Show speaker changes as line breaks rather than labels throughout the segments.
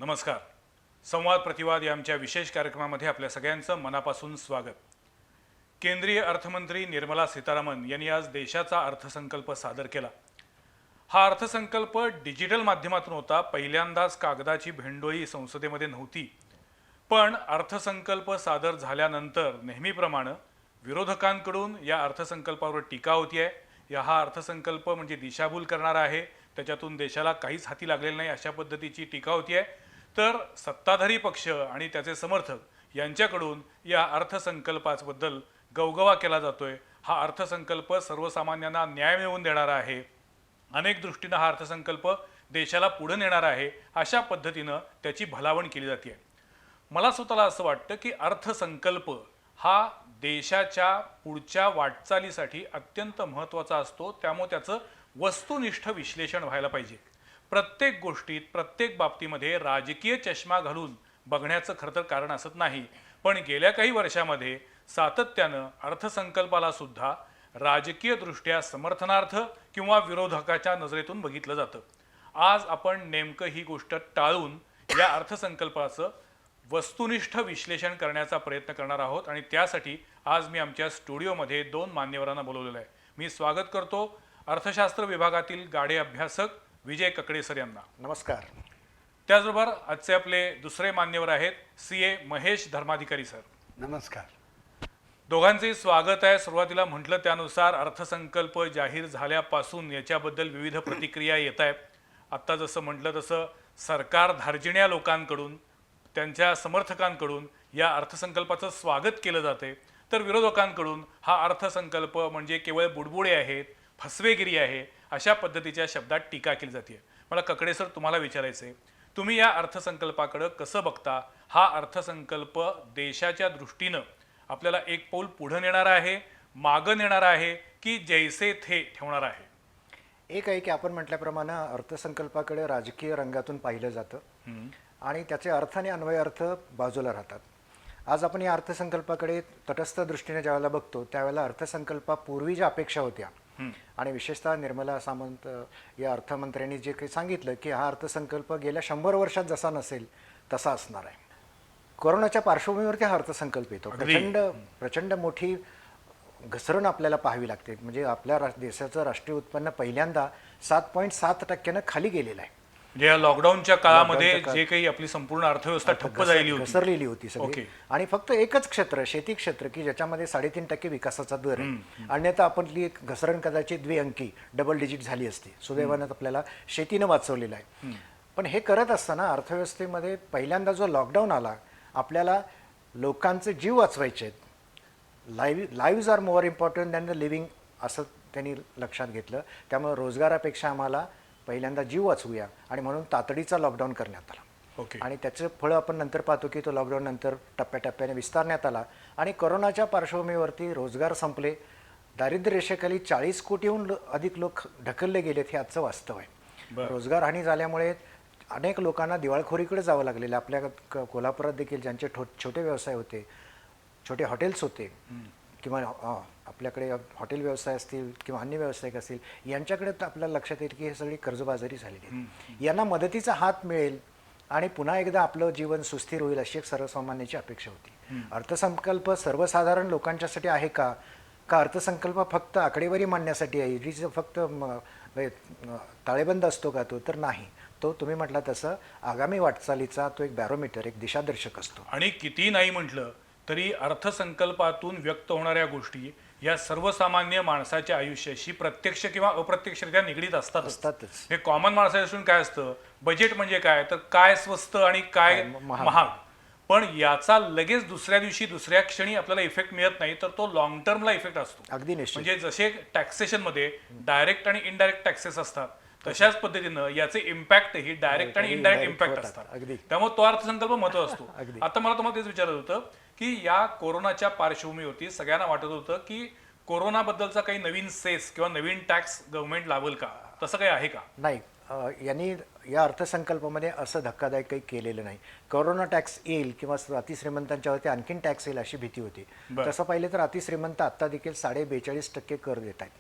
नमस्कार. संवाद प्रतिवाद या आमच्या विशेष कार्यक्रमामध्ये आपल्या सगळ्यांचं मनापासून स्वागत. केंद्रीय अर्थमंत्री निर्मला सीतारामन यांनी आज देशाचा अर्थसंकल्प सादर केला. हा अर्थसंकल्प डिजिटल माध्यमातून होता. पहिल्यांदाच कागदाची भेंडोळी संसदेमध्ये नव्हती. पण अर्थसंकल्प सादर झाल्यानंतर नेहमीप्रमाणे विरोधकांकडून या अर्थसंकल्पावर टीका होती आहे. हा अर्थसंकल्प म्हणजे दिशाभूल करणारा आहे, त्याच्यातून देशाला काहीच हाती लागलेलं नाही अशा पद्धतीची टीका होती आहे. तर सत्ताधारी पक्ष आणि त्याचे समर्थक यांच्याकडून या अर्थसंकल्पाबद्दल गवगवा केला जातोय. हा अर्थसंकल्प सर्वसामान्यांना न्याय मिळवून देणारा आहे, अनेक दृष्टीनं हा अर्थसंकल्प देशाला पुढे नेणारा आहे, अशा पद्धतीनं त्याची भलावण केली जाते. मला स्वतःला असं वाटतं की अर्थसंकल्प हा देशाच्या पुढच्या वाटचालीसाठी अत्यंत महत्त्वाचा असतो. त्यामुळे त्याचं वस्तुनिष्ठ विश्लेषण व्हायला पाहिजे. प्रत्येक गोष्टीत प्रत्येक बाबतीमध्ये राजकीय चष्मा घालून बघण्याचं खरं तर कारण असत नाही. पण गेल्या काही वर्षामध्ये सातत्यानं अर्थसंकल्पाला सुद्धा राजकीय दृष्ट्या समर्थनार्थ किंवा विरोधकाच्या नजरेतून बघितलं जातं. आज आपण नेमकं ही गोष्ट टाळून या अर्थसंकल्पाचं वस्तुनिष्ठ विश्लेषण करण्याचा प्रयत्न करणार आहोत आणि त्यासाठी आज मी आमच्या स्टुडिओमध्ये दोन मान्यवरांना बोलवलेलं आहे. मी स्वागत करतो अर्थशास्त्र विभागातील गाडे अभ्यासक विजय ककडे सर यांना.
नमस्कार.
त्याचबरोबर आजचे आपले दुसरे मान्यवर आहेत CA महेश धर्माधिकारी सर.
नमस्कार.
दोघांचे स्वागत आहे. सुरुवातीला म्हटलं त्यानुसार अर्थसंकल्प जाहीर झाल्यापासून याच्याबद्दल विविध प्रतिक्रिया येत आहेत. आत्ता जसं म्हटलं तसं सरकार धार्जिण्या लोकांकडून, त्यांच्या समर्थकांकडून या अर्थसंकल्पाचं स्वागत केलं जाते, तर विरोधकांकडून हा अर्थसंकल्प म्हणजे केवळ बुडबुडे आहेत, फसवेगिरी आहे, अशा पद्धतीच्या शब्दात टीका केली जाते. मला ककडे सर तुम्हाला विचारायचं आहे, तुम्ही या अर्थसंकल्पाकडे कसं बघता? हा अर्थसंकल्प देशाच्या दृष्टीनं आपल्याला एक पाऊल पुढे नेणार आहे, मागं नेणार आहे, की जैसे थे ठेवणार आहे?
एक आहे की आपण म्हटल्याप्रमाणे अर्थसंकल्पाकडे राजकीय रंगातून पाहिलं जातं आणि त्याचे अर्थ आणि अन्वय अर्थ बाजूला राहतात. आज आपण या अर्थसंकल्पाकडे तटस्थ दृष्टीने ज्यावेळेला बघतो त्यावेळेला अर्थसंकल्पापूर्वी ज्या अपेक्षा होत्या आणि विशेषतः निर्मला सामंत या अर्थमंत्र्यांनी जे काही सांगितलं की हा अर्थसंकल्प गेल्या 100 वर्षात जसा नसेल तसा असणार आहे. कोरोनाच्या पार्श्वभूमीवरती हा अर्थसंकल्प येतो. प्रचंड मोठी घसरण आपल्याला पाहावी लागते. म्हणजे आपल्या देशाचं राष्ट्रीय उत्पन्न पहिल्यांदा 7.7% खाली गेलेलं आहे.
या लॉकडाऊनच्या काळामध्ये जे काही आपली संपूर्ण अर्थव्यवस्था ठप्प झालेली होती,
घसरलेली होती सगळी. आणि फक्त एकच क्षेत्र, शेती क्षेत्र, की ज्याच्यामध्ये 3.5% विकासाचा दर आहे. अन्यथा आपली घसरण कदाचित द्विअंकी डबल डिजिट झाली असती. सुदैवानं आपल्याला शेतीनं वाचवलेलं आहे. पण हे करत असताना अर्थव्यवस्थेमध्ये पहिल्यांदा जो लॉकडाऊन आला, आपल्याला लोकांचे जीव वाचवायचे आहेत. Leaves are more important than the living, असं त्यांनी लक्षात घेतलं. त्यामुळे रोजगारापेक्षा आम्हाला पहिल्यांदा जीव वाचवूया आणि म्हणून तातडीचा लॉकडाऊन करण्यात आला. आणि त्याचं फळं आपण नंतर पाहतो की तो लॉकडाऊन नंतर टप्प्याटप्प्याने विस्तारण्यात आला आणि कोरोनाच्या पार्श्वभूमीवरती रोजगार संपले. दारिद्र्य रेषेखाली 40 कोटीहून अधिक लोक ढकलले गेलेत, हे आजचं वास्तव आहे. रोजगार हानी झाल्यामुळे अनेक लोकांना दिवाळखोरीकडे जावं लागलेलं. आपल्या कोल्हापुरात देखील ज्यांचे छोटे व्यवसाय होते, छोटे हॉटेल्स होते, किंवा आपल्याकडे हॉटेल व्यवसाय असतील किंवा अन्य व्यावसायिक असतील, यांच्याकडे तर आपल्याला लक्षात येईल की हे सगळी कर्जबाजारी झालेली आहे. यांना मदतीचा हात मिळेल आणि पुन्हा एकदा आपलं जीवन सुस्थिर होईल अशी एक सर्वसामान्याची अपेक्षा होती. अर्थसंकल्प सर्वसाधारण लोकांच्यासाठी आहे का अर्थसंकल्प फक्त आकडेवारी मांडण्यासाठी आहे, जी फक्त ताळेबंद असतो का तो? तर नाही. तो तुम्ही म्हटला तसं आगामी वाटचालीचा तो एक बॅरोमीटर, एक दिशादर्शक असतो.
आणि किती नाही म्हटलं तरी अर्थसंकल्पातून व्यक्त होणाऱ्या गोष्टी या सर्वसामान्य माणसाच्या आयुष्याशी प्रत्यक्ष किंवा अप्रत्यक्षरित्या निगडीत असतातच. हे कॉमन माणसापासून काय असतं, बजेट म्हणजे काय, तर काय स्वस्त आणि काय महाग. पण याचा लगेच दुसऱ्या दिवशी दुसऱ्या क्षणी आपल्याला इफेक्ट मिळत नाही, तर तो लॉंग टर्मला इफेक्ट असतो.
अगदी निश्चित.
म्हणजे जसे टॅक्सेशनमध्ये डायरेक्ट आणि इनडायरेक्ट टॅक्सेस असतात, तशाच पद्धतीनं याचे इम्पॅक्ट ही डायरेक्ट आणि इनडायरेक्ट इम्पॅक्ट असतात. त्यामुळे तो अर्थसंकल्प महत्त्वाचा असतो. आता मला तुम्हाला तेच विचारत होतं की या कोरोनाच्या पार्श्वभूमीवरती सगळ्यांना वाटत होतं की कोरोनाबद्दलचा काही नवीन सेस किंवा नवीन टॅक्स गव्हर्नमेंट लावेल का, तसं काही आहे का?
नाही, यांनी या अर्थसंकल्पामध्ये असं धक्कादायक काही केलेलं नाही. कोरोना टॅक्स येईल किंवा अतिश्रीमंतांच्यावरती आणखीन टॅक्स येईल अशी भीती होती. तसं पाहिलं तर अतिश्रीमंत आत्ता देखील 42.5% कर देत आहेत.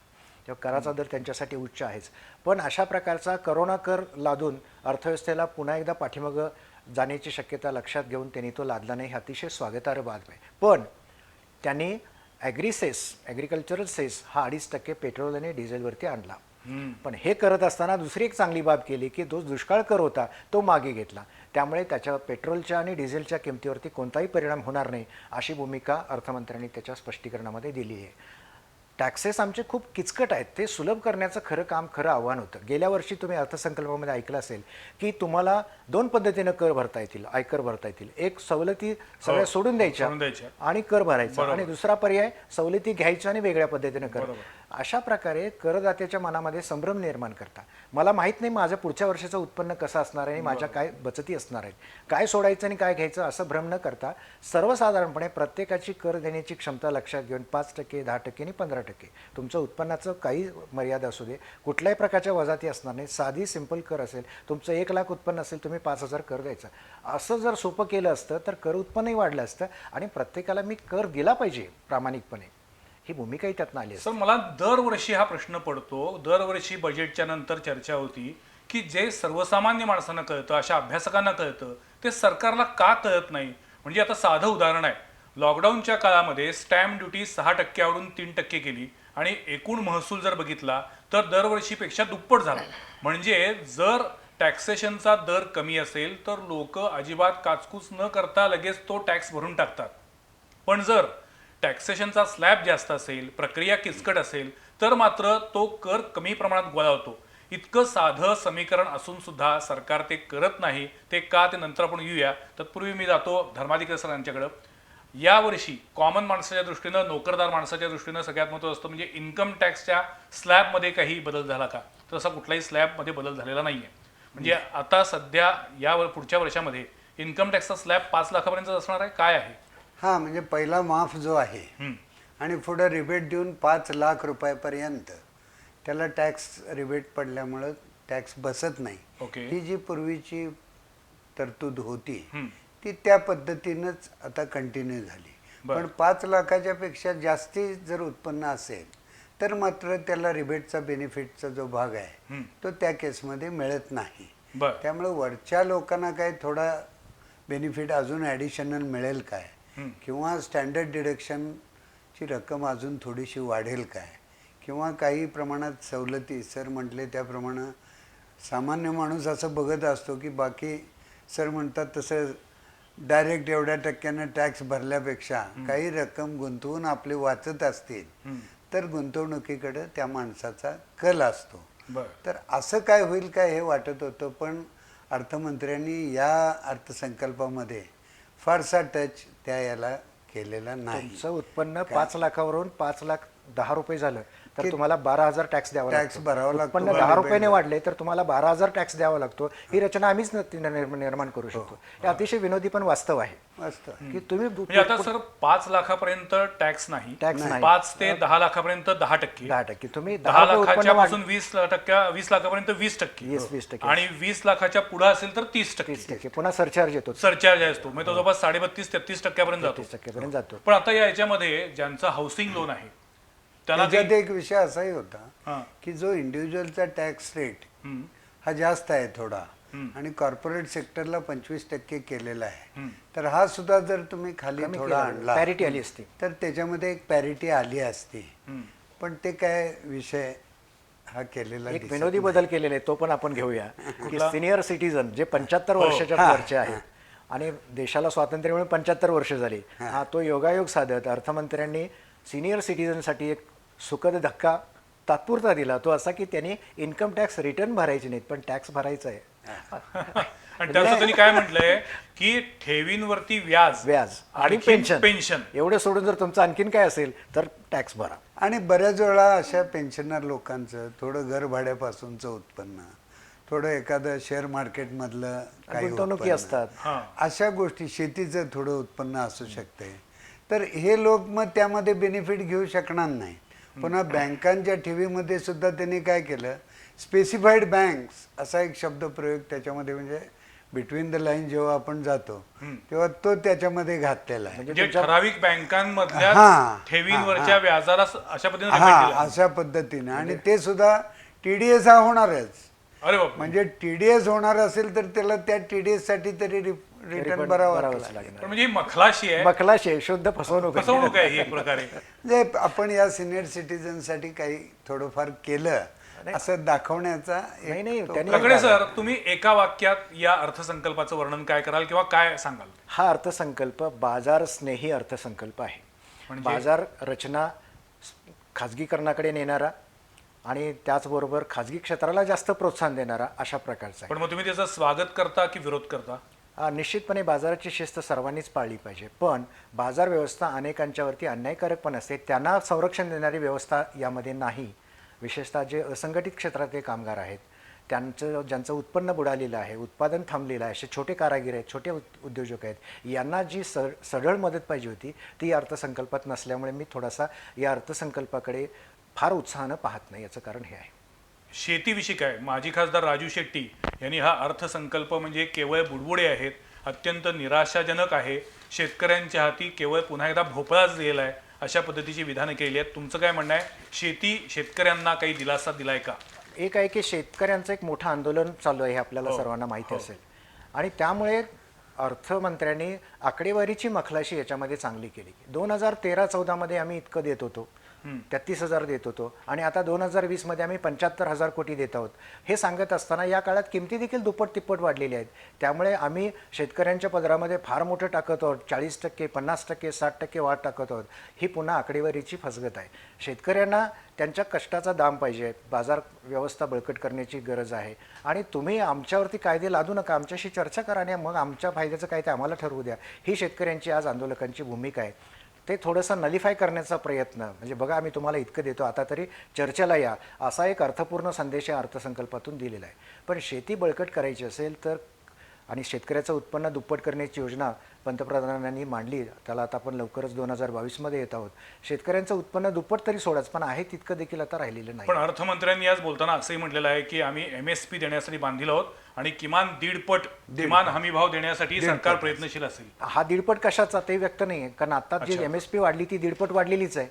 तेव्हा कराचा दर त्यांच्यासाठी उच्च आहेच. पण अशा प्रकारचा करोना कर लादून अर्थव्यवस्थेला पुन्हा एकदा पाठीमागं जाण्याची शक्यता लक्षात घेऊन त्यांनी तो लादला नाही, हे अतिशय स्वागतार्ह बाब आहे. पण त्यांनी ॲग्रिकल्चरल सेस हा 2.5% पेट्रोल आणि डिझेलवरती आणला. पण हे करत असताना दुसरी एक चांगली बाब केली की जो दुष्काळ कर होता तो मागे घेतला. त्यामुळे त्याच्या पेट्रोलच्या आणि डिझेलच्या किमतीवरती कोणताही परिणाम होणार नाही अशी भूमिका अर्थमंत्र्यांनी त्याच्या स्पष्टीकरणामध्ये दिली आहे. टॅक्सेस आमचे खूप किचकट आहेत, ते सुलभ करण्याचं खरं आव्हान होतं. गेल्या वर्षी तुम्ही अर्थसंकल्पामध्ये ऐकलं असेल की तुम्हाला 2 पद्धतीनं कर भरता येतील, आयकर भरता येतील. एक सवलती सगळ्या सोडून द्यायच्या आणि कर भरायचा, आणि दुसरा पर्याय सवलती घ्यायच्या आणि वेगळ्या पद्धतीनं कर. अशा प्रकारे करदात्याच्या मनामध्ये संभ्रम निर्माण करता. मला माहीत नाही माझं पुढच्या वर्षाचं उत्पन्न कसं असणार आहे आणि माझ्या काय बचती असणार आहेत, काय सोडायचं आणि काय घ्यायचं असं भ्रम न करता सर्वसाधारणपणे प्रत्येकाची कर देण्याची क्षमता लक्षात घेऊन 5%, 10% आणि 15% तुमचं उत्पन्नाचं काही मर्यादा असू दे, कुठल्याही प्रकारच्या वजाती असणार नाही. साधी सिंपल कर असेल, तुमचं 1 लाख उत्पन्न असेल, तुम्ही 5,000 कर द्यायचा. असं जर सोपं केलं असतं तर कर उत्पन्नही वाढलं असतं आणि प्रत्येकाला मी कर दिला पाहिजे प्रामाणिकपणे, ही भूमिकाही त्यातनं आली असते.
सर, मला दरवर्षी हा प्रश्न पडतो, दरवर्षी बजेटच्या नंतर चर्चा होती की जे सर्वसामान्य माणसांना कळतं, अशा अभ्यासकांना कळतं, ते सरकारला का कळत नाही. म्हणजे आता साधं उदाहरण आहे, लॉकडाऊनच्या काळामध्ये स्टॅम्प ड्युटी 6%वरून 3% केली आणि एकूण महसूल जर बघितला तर दरवर्षीपेक्षा दुप्पट झाला. म्हणजे जर टॅक्सेशनचा दर कमी असेल तर लोक अजिबात काचकूच न करता लगेच तो टॅक्स भरून टाकतात. पण जर टॅक्सेशनचा स्लॅब जास्त असेल, प्रक्रिया किचकट असेल, तर मात्र तो कर कमी प्रमाणात गोळा होतो. इतकं साधं समीकरण असून सुद्धा सरकार ते करत नाही. ते का, ते नंतर आपण येऊया. तत्पूर्वी मी जातो धर्माधिकारी सर यांच्याकडं. यावर्षी कॉमन माणसाच्या दृष्टीनं, नोकरदार माणसाच्या दृष्टीनं सगळ्यात महत्त्वाचं असतं म्हणजे इन्कम टॅक्सच्या स्लॅबमध्ये काही बदल झाला का, तर असा कुठलाही स्लॅबमध्ये बदल झालेला नाही आहे. म्हणजे आता सध्या पुढच्या वर्षामध्ये इन्कम टॅक्सचा स्लॅब 5 लाखापर्यंत असणार आहे, काय आहे?
हां, म्हणजे पहिला माफ जो आहे आणि पुढे रिबेट देऊन 5 लाख रुपयापर्यंत त्याला टॅक्स रिबेट पडल्यामुळं टॅक्स बसत नाही. ही जी पूर्वीची तरतूद होती ती त्या पद्धतीनंच आता कंटिन्यू झाली. पण 5 लाखाच्या पेक्षा जास्ती जर उत्पन्न असेल तर मात्र त्याला रिबेटचा बेनिफिटचा जो भाग आहे तो त्या केसमध्ये मिळत नाही. त्यामुळे वरच्या लोकांना काय थोडा बेनिफिट अजून ॲडिशनल मिळेल काय, किंवा स्टँडर्ड डिडक्शनची रक्कम अजून थोडीशी वाढेल काय, किंवा काही प्रमाणात सवलती सर म्हटले त्याप्रमाणे सामान्य माणूस असं बघत असतो की बाकी सर म्हणतात तसं डायरेक्ट एवढ्या टक्क्यानं टॅक्स भरल्यापेक्षा काही रक्कम गुंतवून आपले वाचत असतील तर गुंतवणुकीकडे त्या माणसाचा कल असतो. तर असं काय होईल काय हे वाटत होतं, पण अर्थमंत्र्यांनी या अर्थसंकल्पामध्ये फारसा टच त्या याला केलेला नाही.
तुमचं उत्पन्न 5 लाखावरून 5,10,000 रुपये झालं तर तुम्हाला 12,000 टॅक्स द्यावा लागतो.
टॅक्स भरावा लागतो.
उत्पन्न 10 रुपयाने वाढले तर तुम्हाला 12,000 टॅक्स द्यावा लागतो. ही रचना आम्हीच निर्माण करू शकतो. हे अतिशय विनोदी पण वास्तव आहे की तुम्ही
म्हणजे आता सर 5 लाखापर्यंत टॅक्स नाही, 5 ते 10 लाखापर्यंत 10%,
तुम्ही
10 लाखाच्या पासून 20 लाखापर्यंत 20%, आणि 20 लाखाच्या पुढे असेल तर 30%.
पुन्हा सरचार्ज येतो,
सरचार्ज असतो. म्हणजे तो जवळपास 32-33% जातो. पण आता याच्यामध्ये ज्यांचं हाऊसिंग लोन आहे
त्याच्यात एक विषय असाही होता की जो इंडिव्हिज्युअलचा टॅक्स रेट हा जास्त आहे थोडा आणि कॉर्पोरेट सेक्टरला 25% केलेला आहे, तर हा सुद्धा जर तुम्ही खाली थोडा आणला
पॅरिटी आली असती
तर त्याच्यामध्ये एक पॅरिटी आली असती. पण ते काय विषय हा केलेला
एक विनोदी बदल केलेला आहे, तो पण आपण घेऊया की सिनियर सिटीजन जे 75 वर्षाच्या वरचे आहेत आणि देशाला स्वातंत्र्य मिळून 75 वर्ष झाली, हा तो योगायोग साधत अर्थमंत्र्यांनी सिनियर सिटीजनसाठी एक सुखद धक्का तात्पुरता दिला. तो असा की त्यांनी इन्कम टॅक्स रिटर्न भरायचे नाहीत पण टॅक्स भरायचा आहे.
आणि त्याचं त्यांनी काय म्हटलंय की ठेवींवरती व्याज
आणि पेन्शन एवढं सोडून जर तुमचं आणखीन काय असेल तर टॅक्स भरा.
आणि बऱ्याच वेळा अशा पेन्शनर लोकांचं थोडं घर भाड्यापासूनचं उत्पन्न, थोडं एखादं शेअर मार्केटमधलं काही
गुंतवणुकी असतात,
अशा गोष्टी, शेतीचं थोडं उत्पन्न असू शकते, तर हे लोक मग त्यामध्ये बेनिफिट घेऊ शकणार नाही. पुन्हा बँकांच्या ठेवीमध्ये सुद्धा त्यांनी काय केलं, स्पेसिफाईड बँक्स असा एक शब्दप्रयोग त्याच्यामध्ये म्हणजे बिटवीन द लाईन जेव्हा आपण जातो तेव्हा तो त्याच्यामध्ये घातलेला आहे.
म्हणजे ठराविक बँकांमधल्या
हा,
ठेवींवरच्या व्याजाला अशा पद्धतीने rebate
हा,
दिलं.
अशा पद्धतीने. आणि ते सुद्धा TDS हा होणारच.
अरे बाप,
म्हणजे TDS होणार असेल तर त्याला त्या TDS साठी तरी रिटर्न भरावं लागेल.
पण म्हणजे ही मखलाशी आहे,
बखलाशी आहे, शुद्ध फसवणूक आहे.
फसवणूक आहे ही एक प्रकारे.
म्हणजे आपण या सिनियर सिटीजन साठी काही थोडंफार केलं असं दाखवण्याचा
नाही, नाही, त्यांनी
लकडे सर, तुम्ही एका वाक्यात या अर्थसंकल्पाचं वर्णन काय कराल किंवा काय सांगाल?
हा अर्थसंकल्प बाजार स्नेही अर्थसंकल्प आहे. बाजार रचना खाजगीकरणाकडे नेणारा आणि त्याचबरोबर खाजगी क्षेत्राला जास्त प्रोत्साहन देणारा अशा प्रकारचा आहे.
पण मग तुम्ही त्याचं स्वागत करता की विरोध करता?
निश्चितपणे बाजाराची शिस्त सर्वांनीच पाळली पाहिजे, पण बाजार व्यवस्था अनेकांच्यावरती अन्यायकारक पण असते. त्यांना संरक्षण देणारी व्यवस्था यामध्ये नाही. विशेषतः जे असंघटित क्षेत्रातले कामगार आहेत, ज्यांचं उत्पन्न बुडालेलं आहे, उत्पादन थांबलेलं आहे, असे छोटे कारागीर आहेत, छोटे उद्योजक आहेत, यांना जी सढळ मदत पाहिजे होती ती अर्थसंकल्पात नसल्यामुळे मी थोडासा या अर्थसंकल्पाकडे फार उत्साहानं पाहत नाही. याचं कारण हे आहे.
शेतीविषयी काय? माजी खासदार राजू शेट्टी यांनी हा अर्थसंकल्प म्हणजे केवळ बुडबुडे आहेत, अत्यंत निराशाजनक आहे, शेतकऱ्यांच्या हाती केवळ पुन्हा एकदा भोपळाच दिलेला आहे, अशा पद्धतीची विधानं केली आहेत. तुमचं काय म्हणणं आहे? शेतकऱ्यांना काही दिलासा दिलाय का?
एक आहे की शेतकऱ्यांचं एक मोठं आंदोलन चालू आहे हे आपल्याला सर्वांना माहिती असेल, आणि त्यामुळे अर्थमंत्र्यांनी आकडेवारीची मखलाशी याच्यामध्ये चांगली केली. 2013-14 मध्ये आम्ही इतकं देत होतो, 33,000 देत होतो, आणि आता 2020 मध्ये आम्ही 75,000 कोटी देत आहोत. हे सांगत असताना या काळात किमती देखील दुप्पट तिप्पट वाढलेल्या आहेत. त्यामुळे आम्ही शेतकऱ्यांच्या पदरामध्ये फार मोठं टाकत आहोत, 40%, 50%, 60% वाढ टाकत आहोत. ही पुन्हा आकडेवारीची फसगत आहे. शेतकऱ्यांना त्यांच्या कष्टाचा दाम पाहिजे, बाजार व्यवस्था बळकट करण्याची गरज आहे. आणि तुम्ही आमच्यावरती कायदे लादू नका, आमच्याशी चर्चा करा आणि मग आमच्या फायद्याचं काय ते आम्हाला ठरवू द्या. ही शेतकऱ्यांची आज आंदोलकांची भूमिका आहे. ते थोडंसं नलिफाय करण्याचा प्रयत्न, म्हणजे बघा आम्ही तुम्हाला इतकं देतो, आता तरी चर्चेला या, असा एक अर्थपूर्ण संदेश या अर्थसंकल्पातून दिलेला आहे. पण शेती बळकट करायची असेल तर, आणि शेतकऱ्याचं उत्पन्न दुप्पट करण्याची योजना पंतप्रधानांनी मांडली, त्याला आता आपण लवकरच 2022 मध्ये येत आहोत. शेतकऱ्यांचं उत्पन्न दुप्पट तरी सोडाच, पण आहे तितकं देखील आता राहिलेलं नाही.
पण अर्थमंत्र्यांनी आज बोलताना असंही म्हटलेलं आहे की आम्ही MSP देण्यासाठी बांधील आहोत आणि किमान 1.5 किमान हमी भाव देण्यासाठी सरकार प्रयत्नशील असेल.
हा 1.5 कशाचा ते व्यक्त नाही आहे, कारण आता जी MSP वाढली ती 1.5 वाढलेलीच आहे.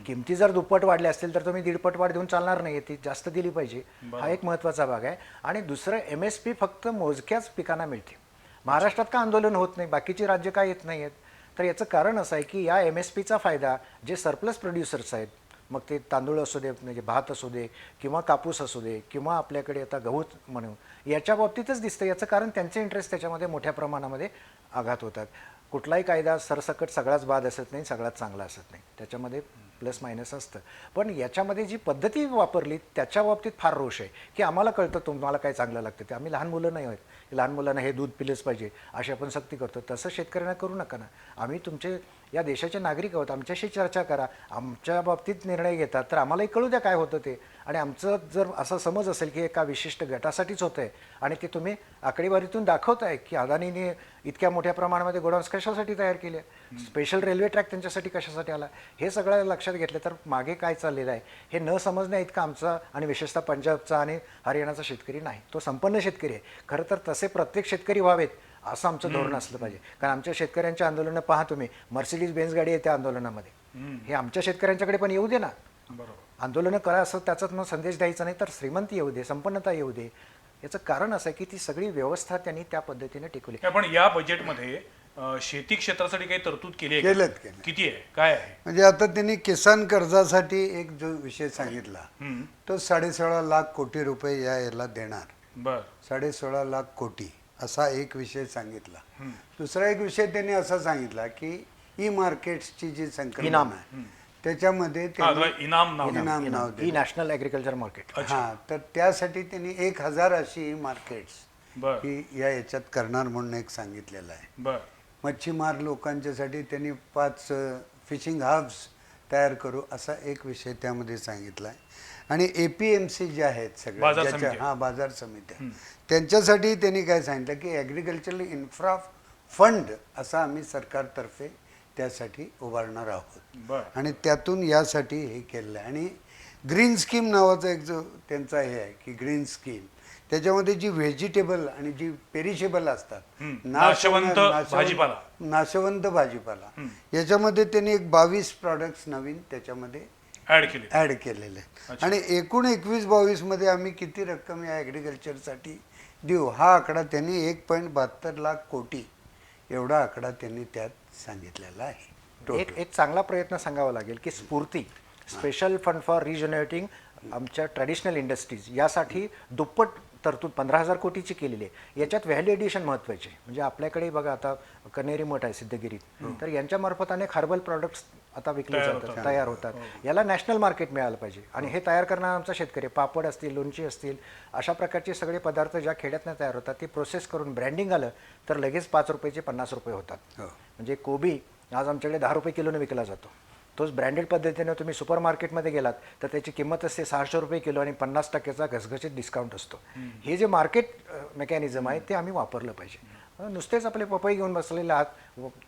किमती जर दुप्पट वाढल्या असतील तर तुम्ही 1.5 वाढ देऊन चालणार नाही, ती जास्त दिली पाहिजे. हा एक महत्त्वाचा भाग आहे. आणि दुसरं, MSP फक्त मोजक्याच पिकांना मिळते. महाराष्ट्रात का आंदोलन होत नाही, बाकीची राज्य का येत नाही आहेत? तर याचं कारण असं आहे की या MSPचा फायदा जे सरप्लस प्रोड्युसर्स आहेत, मग ते तांदूळ असू दे, म्हणजे भात असू दे, किंवा कापूस असू दे, किंवा आपल्याकडे आता गहू म्हणू, याच्या बाबतीतच दिसतं. याचं कारण त्यांचे इंटरेस्ट त्याच्यामध्ये मोठ्या प्रमाणामध्ये आघात होतात. कुठलाही कायदा सरसकट सगळाच बाद असत नाही, सगळ्यात चांगला असत नाही, त्याच्यामध्ये प्लस मायनस असतं. पण याच्यामध्ये जी पद्धती वापरली त्याच्या बाबतीत फार रोष आहे की आम्हाला कळतं तुम्हाला काय चांगलं लागतं ते. आम्ही लहान मुलं नाही आहोत, लहान मुलांना हे दूध पिलंच पाहिजे अशी आपण सक्ती करतो. तसं शेतकऱ्यांना करू नका ना. आम्ही तुमचे या देशाचे नागरिक आहोत, आमच्याशी चर्चा करा, आमच्या बाबतीत निर्णय घेतात तर आम्हालाही कळू द्या काय होतं ते. आणि आमचं जर असा समज असेल की एका विशिष्ट गटासाठीच होतं आहे आणि ते तुम्ही आकडेवारीतून दाखवताय की अदानीने इतक्या मोठ्या प्रमाणामध्ये गोडाऊन्स कशासाठी तयार केले, स्पेशल रेल्वे ट्रॅक त्यांच्यासाठी कशासाठी आला, हे सगळं लक्षात घेतलं तर मागे काय चाललेलं आहे हे न समजण्या इतका आमचा आणि विशेषतः पंजाबचा आणि हरियाणाचा शेतकरी नाही. तो संपन्न शेतकरी आहे. खरं तर तसे प्रत्येक शेतकरी व्हावेत असं आमचं धोरण असलं पाहिजे. कारण आमच्या शेतकऱ्यांच्या आंदोलनं पहा तुम्ही, मर्सिडीज बेन्झ गाडी आहे त्या आंदोलनामध्ये, हे आमच्या शेतकऱ्यांच्याकडे पण येऊ दे ना. आंदोलनं करा असं त्याचाच संदेश द्यायचा नाही, तर श्रीमंती येऊ दे, संपन्नता येऊ दे. याचं कारण असं आहे की ती सगळी व्यवस्था त्यांनी त्या पद्धतीने टिकवली.
पण या बजेटमध्ये शेती क्षेत्रासाठी काही तरतूद केली आहे?
केलं.
किती आहे, काय आहे?
म्हणजे आता त्यांनी किसान कर्जासाठी एक जो विषय सांगितला तो 16.5 लाख कोटी रुपये याला देणार.
बर,
16.5 लाख कोटी असा एक विषय सांगितला. दुसरा एक विषय त्यांनी असा सांगितला की ई मार्केट्सची जी संकल्पना आहे त्याच्यामध्ये
इनाम नाव
ही नॅशनल ॲग्रिकल्चर मार्केट.
हा, तर त्यासाठी त्यांनी 1000 अशी ई मार्केट्स ही या याच्यात करणार म्हणून एक सांगितलेलं आहे.
बर,
मच्छीमार लोकांच्यासाठी त्यांनी 5 फिशिंग हब्स तयार करू असा एक विषय त्यामध्ये सांगितला आहे. आणि APMC जे आहेत सगळ्या बाजार समित्या त्यांच्यासाठी त्यांनी काय सांगितलं की ॲग्रिकल्चरल इन्फ्रा फंड असा आम्ही सरकारतर्फे त्यासाठी उभारणार आहोत. आणि त्यातून यासाठी हे केलेलं आहे. आणि ग्रीन स्कीम नावाचा एक जो त्यांचा हे आहे की ग्रीन स्कीम त्याच्यामध्ये जी व्हेजिटेबल आणि जी पेरिशेबल असतात,
नाशवंत भाजीपाला.
नाशवंत भाजीपाला, याच्यामध्ये त्यांनी एक 22 प्रॉडक्ट्स नवीन त्याच्यामध्ये ऍड केलेले आहेत. आणि एकूण 21-22 मध्ये आम्ही किती रक्कम या ॲग्रिकल्चरसाठी देऊ हा आकडा त्यांनी 1.72 लाख कोटी एवढा आकडा त्यांनी त्यात सांगितलेला आहे.
एक चांगला प्रयत्न सांगावा लागेल की स्फूर्ती स्पेशल फंड फॉर रिजनरेटिंग आमच्या ट्रॅडिशनल इंडस्ट्रीज यासाठी दुप्पट तरतूद 15,000 कोटीची केलेली आहे. याच्यात व्हॅल्यू एडिशन महत्त्वाचे म्हणजे आपल्याकडे बघा आता कन्हेरी मठ आहे सिद्धगिरीत, तर यांच्या मार्फत अनेक हर्बल प्रॉडक्ट्स आता विकले जातात, तयार होतात. याला नॅशनल मार्केट मिळालं पाहिजे आणि हे तयार करणारा आमचा शेतकरी, पापड असतील, लोणची असतील, अशा प्रकारचे सगळे पदार्थ ज्या खेड्यातनं तयार होतात ते प्रोसेस करून ब्रँडिंग आलं तर लगेच 5 रुपयाचे 50 रुपये होतात. म्हणजे कोबी आज आमच्याकडे 10 रुपये किलोने विकला जातो. तोच ब्रँडेड पद्धतीने तुम्ही सुपर मार्केटमध्ये गेलात तर त्याची किंमत असते 600 रुपये किलो आणि 50% घसघशीत डिस्काउंट असतो. हे जे मार्केट मेकॅनिझम आहे ते आम्ही वापरलं पाहिजे. नुसतेच आपले पपई घेऊन बसलेले आहात,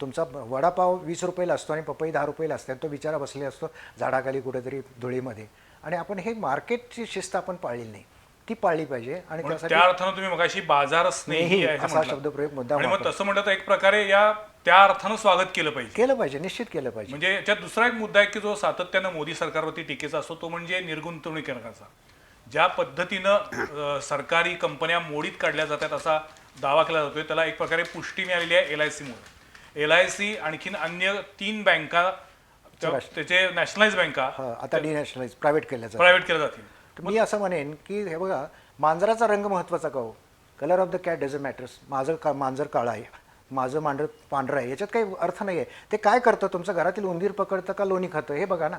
तुमचा वडापाव 20 रुपयाला असतो आणि पपई 10 रुपयाला असते, तो बिचारा बसलेला असतो झाडाखाली कुठेतरी धुळीमध्ये. आणि आपण हे मार्केटची शिस्त आपण पाळलेली नाही, ती पाळली पाहिजे. आणि
त्या अर्थानं तुम्ही मगाशी बाजार स्नेही
असा शब्दप्रयोग मुद्दा
आणि मग तसं म्हणलं तर एक प्रकारे त्या अर्थानं स्वागत केलं पाहिजे,
निश्चित केलं पाहिजे.
म्हणजे याच्यात दुसरा एक मुद्दा आहे की जो सातत्यानं मोदी सरकारवरती टीकेचा असतो, तो म्हणजे निर्गुंतवणुकीकरणाचा. ज्या पद्धतीनं सरकारी कंपन्या मोडीत काढल्या जातात असा दावा केला जातोय, त्याला एक प्रकारे पुष्टी मिळालेली आहे LIC मुळे. LIC आणखीन अन्य 3 बँका त्याचे नॅशनलाइज बँका
आता डिनॅशनलाइज प्रायव्हेट केल्या
जातील.
मी असं म्हणेन की हे बघा, मांजराचा रंग महत्त्वाचा का हो, colour of the cat doesn't matters. मांजर काळा आहे, माझं मांजर पांढरं आहे, याच्यात काही अर्थ नाही आहे. ते काय करतं, तुमच्या घरातील उंदीर पकडतं का लोणी खातं हे बघा ना.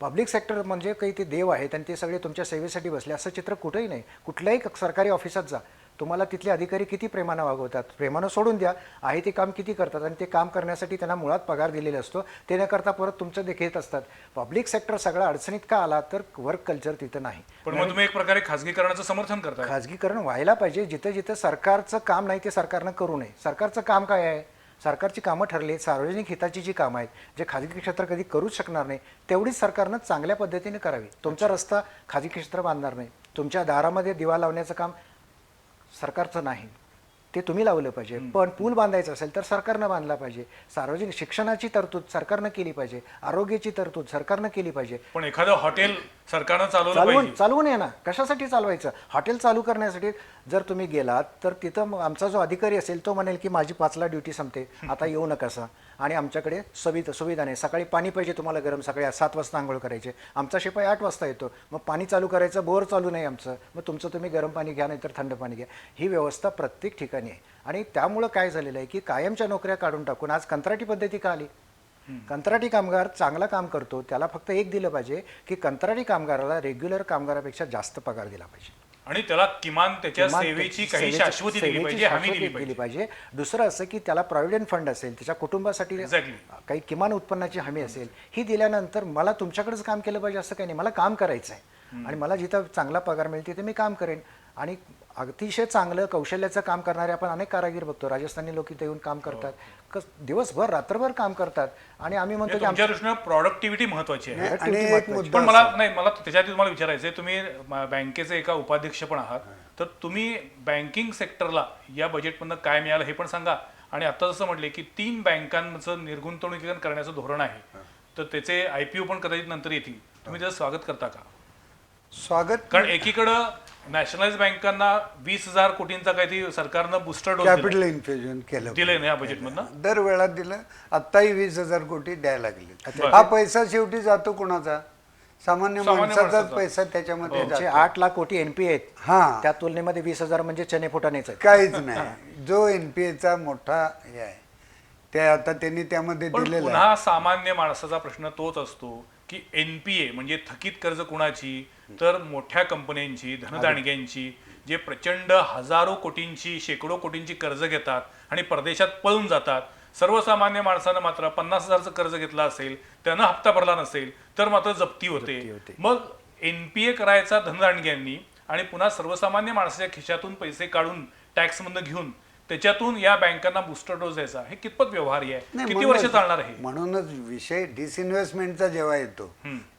पब्लिक सेक्टर म्हणजे काही ते देव आहेत आणि ते सगळे तुमच्या सेवेसाठी बसले असं चित्र कुठेही नाही. कुठल्याही सरकारी ऑफिसात जा, तुम्हाला तिथले अधिकारी किती प्रेमानं वागवतात, प्रेमानं सोडून द्या, आहे ते काम किती करतात आणि ते काम करण्यासाठी त्यांना मुळात पगार दिलेला असतो, ते न करता परत तुमचं देखील असतात. पब्लिक सेक्टर सगळं अडचणीत का आला तर वर्क कल्चर तिथं नाही.
पण मग तुम्ही एक प्रकारे खाजगीकरणाचं समर्थन करता.
खाजगीकरण व्हायला पाहिजे, जिथं जिथं सरकारचं काम नाही ते सरकारनं करू नये. सरकारचं काम काय आहे, सरकारची कामं ठरली, सार्वजनिक हिताची जी कामं आहेत जे खाजगी क्षेत्र कधी करूच शकणार नाही, तेवढीच सरकारनं चांगल्या पद्धतीने करावी. तुमचा रस्ता खाजगी क्षेत्र बांधणार नाही, तुमच्या दारामध्ये दिवा लावण्याचं काम सरकारचं नाही, ते तुम्ही लावलं पाहिजे. पण पूल बांधायचं असेल तर सरकारनं बांधला पाहिजे. सार्वजनिक शिक्षणाची तरतूद सरकारनं केली पाहिजे, आरोग्याची तरतूद सरकारनं केली पाहिजे.
पण एखादं हॉटेल सरकारनं
चालवू नये ना, कशासाठी चालवायचं? हॉटेल चालू करण्यासाठी जर तुम्ही गेलात तर तिथं आमचा जो अधिकारी असेल तो म्हणेल की माझी 5ला ड्युटी संपते, आता येऊ नका. आणि आमच्याकडे सुविधा नाही, सकाळी पाणी पाहिजे तुम्हाला गरम, सकाळी 7 वाजता आंघोळ करायचे, आमचा शिपाई 8 वाजता येतो, मग पाणी चालू करायचं, बोर चालू नाही आमचं, मग तुमचं तुम्ही गरम पाणी घ्या नाहीतर थंड पाणी घ्या. ही व्यवस्था प्रत्येक ठिकाणी आहे. आणि त्यामुळं काय झालेलं आहे की कायमच्या नोकऱ्या काढून टाकून आज कंत्राटी पद्धती का आली. कंत्राटी कामगार चांगला काम करतो, त्याला फक्त एक दिलं पाहिजे की कंत्राटी कामगाराला रेग्युलर कामगारापेक्षा जास्त पगार दिला पाहिजे
आणि त्याला किमान त्याच्या सेवेची काही शाश्वती दिली पाहिजे, हमी दिली पाहिजे.
दुसरं असं की त्याला प्रॉव्हिडंट फंड असेल, त्याच्या कुटुंबासाठी काही किमान उत्पन्नाची हमी असेल, ही दिल्यानंतर मला तुमच्याकडेच काम केलं पाहिजे असं काही नाही. मला काम करायचं आहे आणि मला जिथं चांगला पगार मिळेल तिथे मी काम करेन. आणि अतिशय चांगलं कौशल्याचं काम करणारे आपण अनेक कारागीर बघतो, राजस्थानी लोक इथे येऊन काम करतात, दिवसभर रात्रभर काम करतात. आणि आम्ही म्हणतो की
आमच्या दृष्टीने प्रॉडक्टिव्हिटी महत्वाची आहे.
पण
मला त्याच्यात तुम्हाला विचारायचं आहे, तुम्ही बँकेचे एका उपाध्यक्ष पण आहात, तर तुम्ही बँकिंग सेक्टरला या बजेटमधनं काय मिळालं हे पण सांगा. आणि आता जसं म्हटले की 3 बँकांचं निर्गुंतवणुकीकरण करण्याचं धोरण आहे, तर त्याचे IPO पण कदाचित नंतर येतील, तुम्ही त्याचं स्वागत करता का?
स्वागत,
कारण एकीकडं नॅशनलाइज बँकांना 20,000 कोटींचा काहीतरी सरकारनं बूस्टर डोस
कॅपिटल इन्फ्युजन केलं
दिलंय ना या बजेटमधनं,
दरवेळा दिलं. आत्ताही 20,000 कोटी द्यायला लागले. हा पैसा शेवटी जातो कुणाचा? सामान्य माणसाचाच पैसा त्याच्यामध्ये जातो.
8 लाख कोटी NPA आहेत,
हा,
त्या तुलनेमध्ये 20,000 म्हणजे चनेफुटानेच आहे,
काहीच नाही. जो NPAचा मोठा हे आहे ते आता त्यांनी त्यामध्ये दिलेला.
पुन्हा सामान्य माणसाचा प्रश्न तोच असतो की NPA म्हणजे थकीत कर्ज कुणाची, तर मोठ्या कंपन्यांची, धनदांडग्यांची, जे प्रचंड हजारो कोटींची, शेकडो कोटींची कर्ज घेतात आणि परदेशात पळून जातात. सर्वसामान्य माणसानं मात्र 50,000चं कर्ज घेतलं असेल, त्यानं हप्ता भरला नसेल तर मात्र जप्ती होते. मग NPA करायचा धनदांडग्यांनी आणि पुन्हा सर्वसामान्य माणसाच्या खिशातून पैसे काढून टॅक्समधनं घेऊन त्याच्यातून या बँकांना बूस्टर डोस द्यायचा, हे कितपत व्यवहार्य आहे, किती वर्ष चालणार आहे?
म्हणूनच विषय डिसइन्व्हेस्टमेंटचा जेव्हा येतो,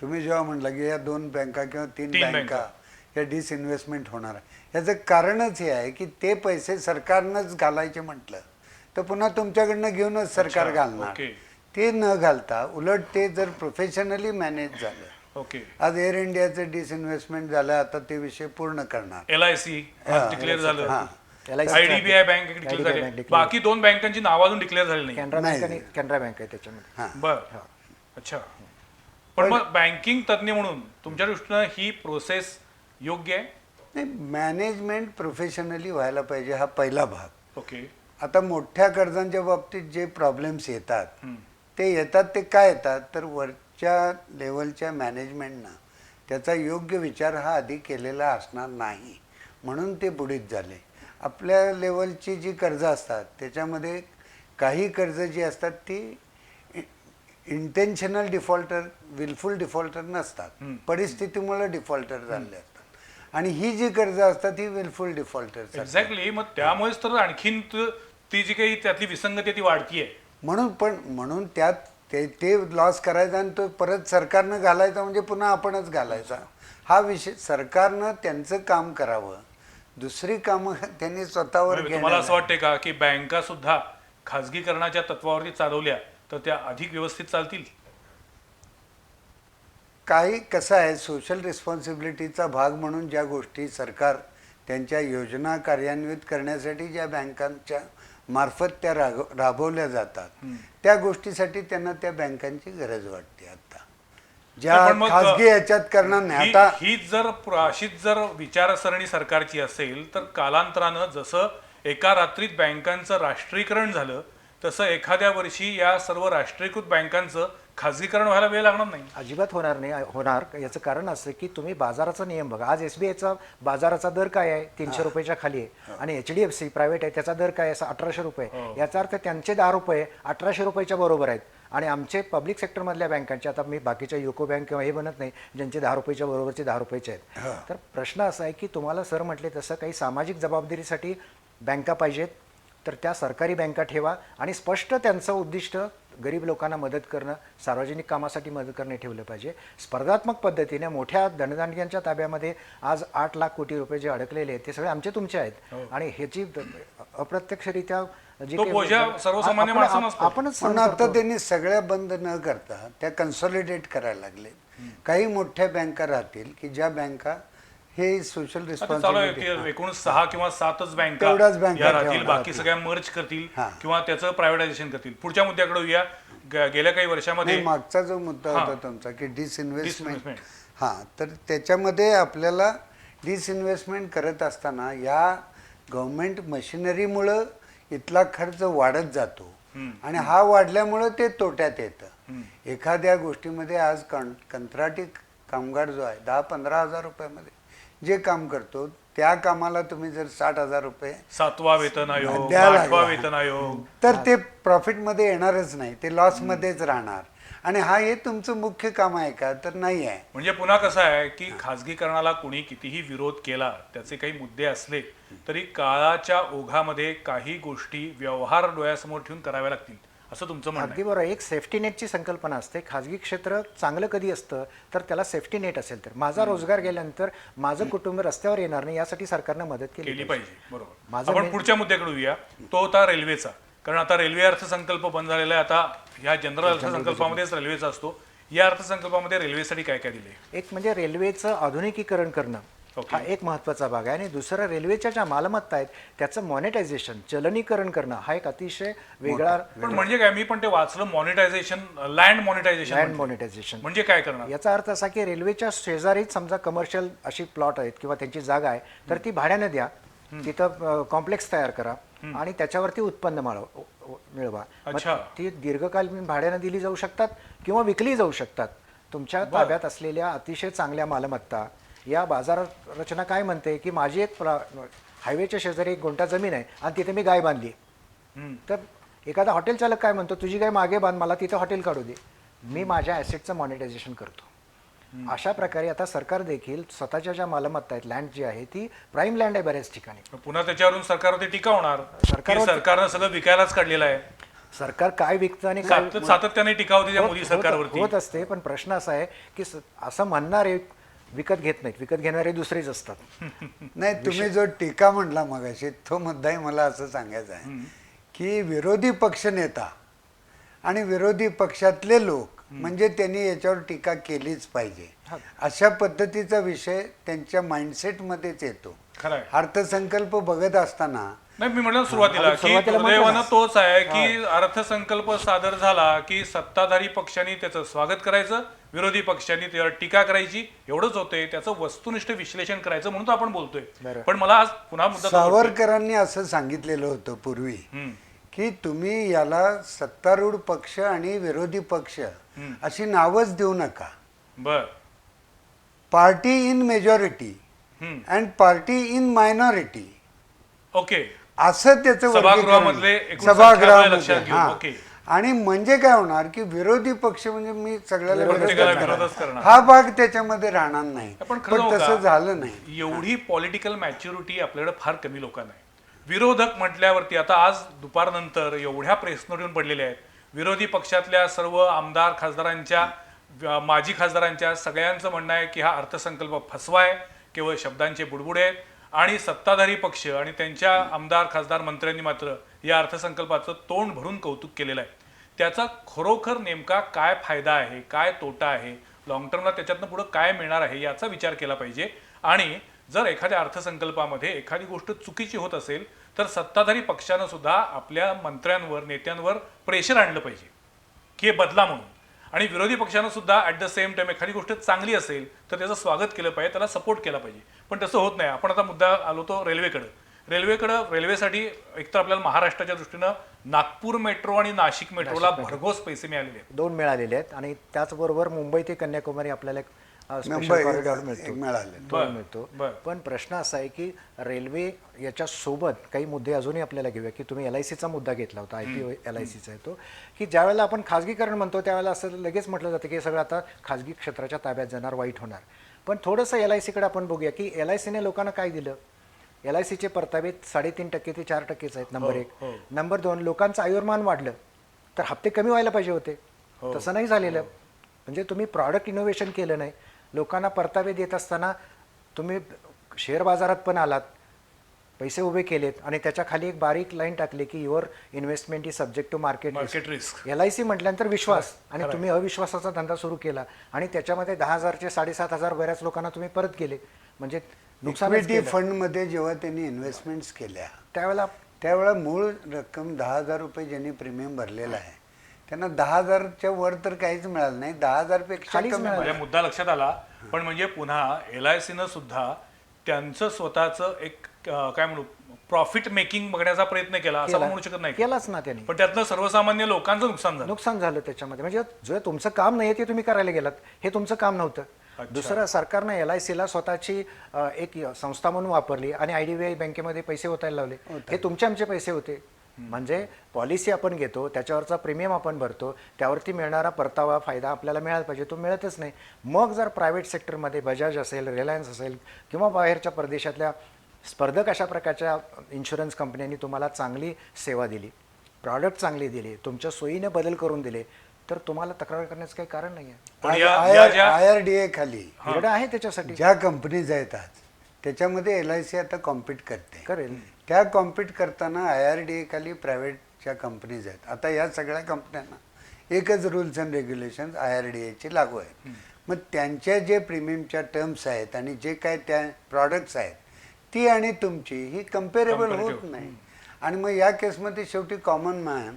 तुम्ही जेव्हा म्हटलं की या 2 बँका किंवा 3 बँका या डिसइन्व्हेस्टमेंट होणार आहे, ह्याचं कारणच हे आहे की ते पैसे सरकारनंच घालायचे म्हटलं तर पुन्हा तुमच्याकडनं घेऊनच सरकार घालणार.
ओके.
ते न घालता उलट ते जर प्रोफेशनली मॅनेज झालं.
ओके.
आज एअर इंडियाचं डिसइन्व्हेस्टमेंट झालं, आता ते विषय पूर्ण करणार.
LIC डिक्लेअर झालं,
हां.
IDBI बँक डिक्लेअर झाली, बाकी 2 बँकांची नाव अजून डिक्लेअर झाली नाही.
कॅनरा बँक आहे त्याच्यामध्ये.
बर. अच्छा. पण मग बँकिंग तज्ञ म्हणून तुमच्या दृष्टीनं ही प्रोसेस योग्य आहे?
नाही, मॅनेजमेंट प्रोफेशनली व्हायला पाहिजे, हा पहिला भाग.
ओके.
आता मोठ्या कर्जांच्या बाबतीत जे प्रॉब्लेम्स येतात ते काय येतात तर वरच्या लेवलच्या मॅनेजमेंटनं त्याचा योग्य विचार हा आधी केलेला असणार नाही, म्हणून ते बुडीत झाले. आपल्या लेवलची जी कर्ज असतात त्याच्यामध्ये काही कर्ज जी असतात ती इंटेन्शनल डिफॉल्टर, विलफुल डिफॉल्टर नसतात, परिस्थितीमुळे डिफॉल्टर झाले असतात. आणि ही जी कर्ज असतात ही विलफुल डिफॉल्टर.
एक्झॅक्टली. मग त्यामुळेच तर आणखीन ती जी काही त्यातली विसंगती ती वाढतीये.
म्हणून त्यात ते लॉस करायचा आणि तो परत सरकारनं घालायचा, म्हणजे पुन्हा आपणच घालायचा. हा विषय सरकारनं त्यांचं काम करावं, दुसरी कामं त्यांनी स्वतःवर
म्हणजे तुम्हाला असं वाटते का की बँका सुद्धा खाजगीकरणाच्या तत्वावरती चालवल्या तर त्या अधिक व्यवस्थित चालतील?
काही कसं आहे, सोशल रिस्पॉन्सिबिलिटीचा भाग म्हणून ज्या गोष्टी सरकार त्यांच्या योजना कार्यान्वित करण्यासाठी ज्या बँकांच्या मार्फत त्या राबवल्या जातात त्या गोष्टीसाठी त्यांना त्या बँकांची गरज वाटते. आता ज्या खाजगी याच्यात करणार नाही. आता
अशीच जर विचारसरणी सरकारची असेल तर कालांतरानं जसं एका रात्रीत बँकांचं राष्ट्रीयकरण झालं तसं एखाद्या वर्षी या सर्व राष्ट्रीयकृत बँकांचं खाजगीकरण व्हायला वेळ लागणार नाही.
अजिबात होणार नाही. होणार याचं कारण असं की तुम्ही बाजाराचा नियम बघा. आज SBIचा बाजाराचा दर काय आहे? 300 रुपयाच्या खाली आहे. आणि HDFC प्रायव्हेट आहे त्याचा दर काय आहे? 1800 रुपये. याचा अर्थ त्यांचे 10 रुपये 1800 रुपयाच्या बरोबर आहेत. आणि आमचे पब्लिक सेक्टरमधल्या बँकांचे, आता मी बाकीच्या युको बँक किंवा हे म्हणत नाही, ज्यांचे 10 रुपयाच्या बरोबरचे 10 रुपयाचे आहेत. तर प्रश्न असा आहे की तुम्हाला सर म्हटले तसं काही सामाजिक जबाबदारीसाठी बँका पाहिजेत तर त्या सरकारी बँका ठेवा आणि स्पष्ट त्यांचं उद्दिष्ट गरीब लोकांना मदत करणं, सार्वजनिक कामासाठी मदत करणे ठेवलं पाहिजे. स्पर्धात्मक पद्धतीने मोठ्या धनदांडग्यांच्या ताब्यामध्ये आज 8 लाख कोटी रुपये जे अडकलेले आहेत ते सगळे आमचे तुमचे आहेत. आणि ह्याची अप्रत्यक्षरित्या
आपणच. पण आता त्यांनी सगळ्या बंद न करता त्या कन्सॉलिडेट करायला लागले. काही मोठ्या बँका राहतील की ज्या बँका हे सोशल रिस्पॉन्सिबिलिटी,
एकूण 6 किंवा 7च बँका राहतील, बाकी सगळ्या मर्ज करतील किंवा त्याचं प्रायव्हेटायझेशन करतील. पुढच्या मुद्द्याकडे येऊया. गेल्या काही वर्षामध्ये
मागचा जो मुद्दा होता तुमचा की डिसइन्व्हेस्टमेंट, तर त्याच्यामध्ये आपल्याला डिसइन्व्हेस्टमेंट करत असताना या गव्हर्नमेंट मशिनरीमुळं इथला खर्च वाढत जातो आणि हा वाढल्यामुळं ते तोट्यात येतं. एखाद्या गोष्टीमध्ये आज कंत्राटी कामगार जो आहे 10-15 हजार रुपयामध्ये जे काम करतो त्या कामाला तुम्ही जर 60,000 रुपये
7वा वेतन आयोग, 8वा वेतन आयोग,
तर ते प्रॉफिटमध्ये येणारच नाही, ते लॉसमध्येच राहणार. आणि हे तुमचं मुख्य काम आहे का? तर नाही आहे.
म्हणजे पुन्हा कसं आहे की खाजगीकरणाला कुणी कितीही विरोध केला, त्याचे काही मुद्दे असले तरी काळाच्या ओघामध्ये काही गोष्टी व्यवहार डोळ्यासमोर ठेवून कराव्या लागतील, असं तुमचं म्हणणं आहे?
अगदी बरोबर. एक सेफ्टी नेटची संकल्पना असते. खाजगी क्षेत्र चांगलं कधी असतं तर त्याला सेफ्टी नेट असेल तर माझा रोजगार गेल्यानंतर माझं कुटुंब रस्त्यावर येणार नाही यासाठी सरकारनं मदत केली
पाहिजे. बरोबर. आपण पुढच्या मुद्द्याकडे येऊया. तो होता रेल्वेचा. कारण आता रेल्वे अर्थसंकल्प बंद झालेला आहे. आता ह्या जनरल अर्थसंकल्पामध्येच रेल्वेचा असतो. या अर्थसंकल्पामध्ये रेल्वेसाठी काय काय दिले?
एक म्हणजे रेल्वेचं आधुनिकीकरण करणं हा एक महत्त्वाचा भाग आहे. आणि दुसरा रेल्वेच्या ज्या मालमत्ता आहेत त्याचं मॉनिटायझेशन, चलनीकरण करणं हा एक अतिशय वेगळा.
पण म्हणजे काय, मी पण ते वाचलं, मॉनिटायझेशन, लँड
मॉनिटायझेशन
म्हणजे काय करणार?
याचा अर्थ असा की रेल्वेच्या शेजारीच समजा कमर्शियल अशी प्लॉट आहेत किंवा त्यांची जागा आहे तर ती भाड्याने द्या, तिथं कॉम्प्लेक्स तयार करा आणि त्याच्यावरती उत्पन्न मिळवा. ती दीर्घकालीन भाड्याने दिली जाऊ शकतात किंवा विकली जाऊ शकतात. तुमच्या ताब्यात असलेल्या अतिशय चांगल्या मालमत्ता. या बाजार रचना काय म्हणते की माझी एक हायवेच्या शेजारी 1 गुंठा जमीन आहे आणि तिथे मी गाय बांधली, तर एखादा हॉटेल चालक काय म्हणतो, तुझी गाय मागे बांध, मला तिथे हॉटेल काढू दे, मी माझ्या ॲसेटचं मॉनिटायझेशन करतो. अशा प्रकारे आता सरकार देखील स्वतःच्या ज्या मालमत्ता आहेत, लँड जी आहे ती प्राईम लँड आहे बऱ्याच ठिकाणी.
पुन्हा त्याच्यावरून सरकारवरती टीका होणार, सरकारनं सगळं विकायलाच काढलेलं आहे.
सरकार काय विकतं आणि
सातत्याने टीका होती त्या मोदी सरकारवरती
होत असते. पण प्रश्न असा आहे की असं म्हणणारे विकत घेत नाहीत, विकत घेणारे दुसरेच असतात.
नाही, तुम्ही जो टीका म्हटला मगाशी तो मुद्दाही मला असं सांगायचा आहे की विरोधी पक्षनेता आणि विरोधी पक्षातले लोक म्हणजे त्यांनी याच्यावर टीका केलीच पाहिजे अशा पद्धतीचा विषय त्यांच्या माइंडसेटमध्येच येतो.
खरं आहे.
अर्थसंकल्प बघत असताना
नाही, मी म्हणलं सुरुवातीला की
सुरुवातीला म्हटलं
दुर्दैवानं
ना.
तोच आहे की अर्थसंकल्प सादर झाला की सत्ताधारी पक्षांनी त्याचं स्वागत करायचं, विरोधी पक्षांनी त्यावर टीका करायची, एवढंच होतंय. त्याचं वस्तुनिष्ठ विश्लेषण करायचं म्हणून तर आपण बोलतोय.
बरं.
पण मला आज पुन्हा मुद्दा तो वाटतोय.
सावरकरांनी असं सांगितलेलं होतं पूर्वी
हम्म.
की तुम्ही याला सत्तारूढ पक्ष आणि विरोधी पक्ष अशी नावच देऊ नका.
बर.
पार्टी इन मेजॉरिटी
हम्म.
And party in minority
okay.
असं त्याचं
सभागृहामधले
वर्गीकरण.
एकूण संख्या आपल्याला
सभागृहामध्ये,
लक्षात घेऊन,
हां.
ओके.
आणि म्हणजे काय होणार की विरोधी पक्ष म्हणजे मी सगळ्याला
प्रत्येकाला
विरोध
विरोधच
करणार.
करणार.
हा भाग त्याच्यामध्ये राहणार नाही.
पण खरं
पण
सांगू
तसं
का?
झालं नाही.
एवढी पॉलिटिकल मॅच्युरिटी आपल्याकडे फार कमी लोकांना आहे. विरोधक म्हटल्यावरती आता आज दुपारनंतर एवढ्या प्रेस नोट येऊन पडलेल्या आहेत. विरोधी पक्षातल्या सर्व आमदार खासदारांच्या, माजी खासदारांच्या सगळ्यांचं म्हणणं आहे की हा अर्थसंकल्प फसवा आहे, केवळ शब्दांचे बुडबुडे आहेत. आणि सत्ताधारी पक्ष आणि त्यांच्या आमदार खासदार मंत्र्यांनी मात्र या अर्थसंकल्पाचं तोंड भरून कौतुक केलेलं आहे. त्याचा खरोखर नेमका काय फायदा आहे, काय तोटा आहे, लॉंग टर्मला त्याच्यातनं पुढं काय मिळणार आहे याचा विचार केला पाहिजे. आणि जर एखाद्या अर्थसंकल्पामध्ये एखादी गोष्ट चुकीची होत असेल तर सत्ताधारी पक्षानं सुद्धा आपल्या मंत्र्यांवर, नेत्यांवर प्रेशर आणलं पाहिजे की हे बदला म्हणून. आणि विरोधी पक्षानं सुद्धा ॲट द सेम टाइम एखादी गोष्ट चांगली असेल तर त्याचं स्वागत केलं पाहिजे, त्याला सपोर्ट केला पाहिजे. पण तसं होत नाही. आपण आता मुद्दा आलो तो रेल्वेसाठी एकतर आपल्याला महाराष्ट्राच्या दृष्टीनं नागपूर मेट्रो आणि नाशिक मेट्रोला भरघोस पैसे मिळालेले आहेत.
2 मिळालेले आहेत आणि त्याचबरोबर मुंबई ते कन्याकुमारी आपल्याला एक स्पेशल
मुंबई
कॉरिडॉर
एक
मिळतो,
मिळाले.
तो
बरं,
मिळतो.
बरं.
पण प्रश्न असा आहे की रेल्वे याच्या सोबत काही मुद्दे अजूनही आपल्याला घेऊया की तुम्ही LICचा मुद्दा घेतला होता, IPO LICचा आहे तो, की ज्यावेळेला आपण खाजगीकरण म्हणतो त्यावेळेला असं लगेच म्हटलं जातं की हे सगळं आता खाजगी क्षेत्राच्या ताब्यात जाणार, वाईट होणार. पण थोडंसं LICकडे आपण बघूया की LICने लोकांना काय दिलं. LICचे परतावे 3.5% ते 4%च आहेत, नंबर 1. नंबर 2, लोकांचं आयुर्मान वाढलं तर हप्ते कमी व्हायला पाहिजे होते, तसं नाही झालेलं. म्हणजे तुम्ही प्रॉडक्ट इनोव्हेशन केलं नाही. लोकांना परतावे देत असताना तुम्ही शेअर बाजारात पण आलात, पैसे उभे केलेत आणि त्याच्या खाली एक बारीक लाईन टाकली की your investment is subject to market
risk.
LIC म्हटल्यानंतर विश्वास, आणि तुम्ही अविश्वासाचा धंदा सुरू केला आणि त्याच्यामध्ये 10,000चे 7,500 बऱ्याच लोकांना तुम्ही परत केले. म्हणजे नुकसान
इक्विटी फंडमध्ये जेव्हा त्यांनी इन्व्हेस्टमेंट्स केल्या त्यावेळेला मूळ रक्कम 10,000 रुपये ज्यांनी प्रीमियम भरलेला आहे त्यांना 10,000च्या वर तर काहीच मिळालं नाही, 10,000 पेक्षा
खालीच
कमी.
माझ्या मुद्दा लक्षात आला. पण म्हणजे पुन्हा LICनं सुद्धा त्यांचं स्वतःचं एक काय म्हणू प्रॉफिट मेकिंग बघण्याचा प्रयत्न केला असं आपण म्हणू शकत नाही.
केलाच ना त्यांनी.
पण त्यातनं सर्वसामान्य लोकांचं नुकसान झालं
त्याच्यामध्ये. म्हणजे जे तुमचं काम नाही ते तुम्ही करायला गेलात, हे तुमचं काम नव्हतं. दुसरं, सरकारनं LICला स्वतःची एक संस्था म्हणून वापरली आणि IDBI बँकेमध्ये पैसे ओतायला लावले. हे तुमचे आमचे पैसे होते. म्हणजे पॉलिसी आपण घेतो, त्याच्यावरचा प्रीमियम आपण भरतो, त्यावरती मिळणारा परतावा फायदा आपल्याला मिळायला पाहिजे, तो मिळतच नाही. मग जर प्रायव्हेट सेक्टरमध्ये बजाज असेल, रिलायन्स असेल किंवा बाहेरच्या परदेशातल्या स्पर्धक अशा प्रकारच्या इन्शुरन्स कंपन्यांनी तुम्हाला चांगली सेवा दिली, प्रॉडक्ट चांगली दिली, तुमच्या सोयीने बदल करून दिले, तर तुम्हाला तक्रार करण्याचं काही कारण नाही आहे.
पण या
IRDA खाली
एवढं आहे त्याच्यासाठी.
ज्या कंपनीज आहेत आज त्याच्यामध्ये LIC आता कॉम्पिट करते.
करेल.
त्या कॉम्पिट करताना IRDA खाली प्रायव्हेटच्या कंपनीज आहेत. आता या सगळ्या कंपन्यांना एकच रूल्स अँड रेग्युलेशन्स IRDAचे लागू आहेत. मग त्यांच्या जे प्रीमियमच्या टर्म्स आहेत आणि जे काय त्या प्रॉडक्ट्स आहेत ती आणि तुमची ही कम्पेरेबल होत नाही. आणि मग या केसमध्ये शेवटी कॉमन मॅन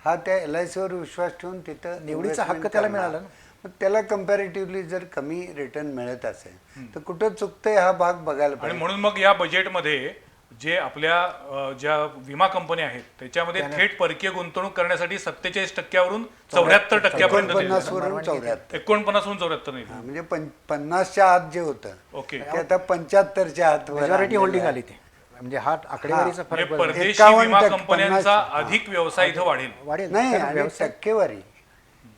हा त्या LICवर विश्वास ठेवून तिथं
निवडीचा हक्क त्याला मिळाला ना.
मग त्याला कम्पॅरेटिव्हली जर कमी रिटर्न मिळत असेल तर कुठं चुकतंय हा भाग बघायला
आणि
पाहिजे.
म्हणून मग या बजेटमध्ये जे आपल्या ज्या विमा कंपन्या आहेत त्याच्यामध्ये थेट परकीय गुंतवणूक करण्यासाठी 47%वरून 74%पर्यंत
49वरून 74.
49वरून 74 नाही.
म्हणजे 50च्या आत जे होतं
ओके.
ते आता 75च्या आत
मेजॉरिटी होल्डिंग आली ते. म्हणजे हा आकडेवारीचा
म्हणजे
फरक बदल.
परदेशी
51%
विमा कंपन्यांचा अधिक व्यवसाय इथं वाढेल.
वाढेल.
नाही.
कारण
आणि
व्यवसाय-
टक्केवारी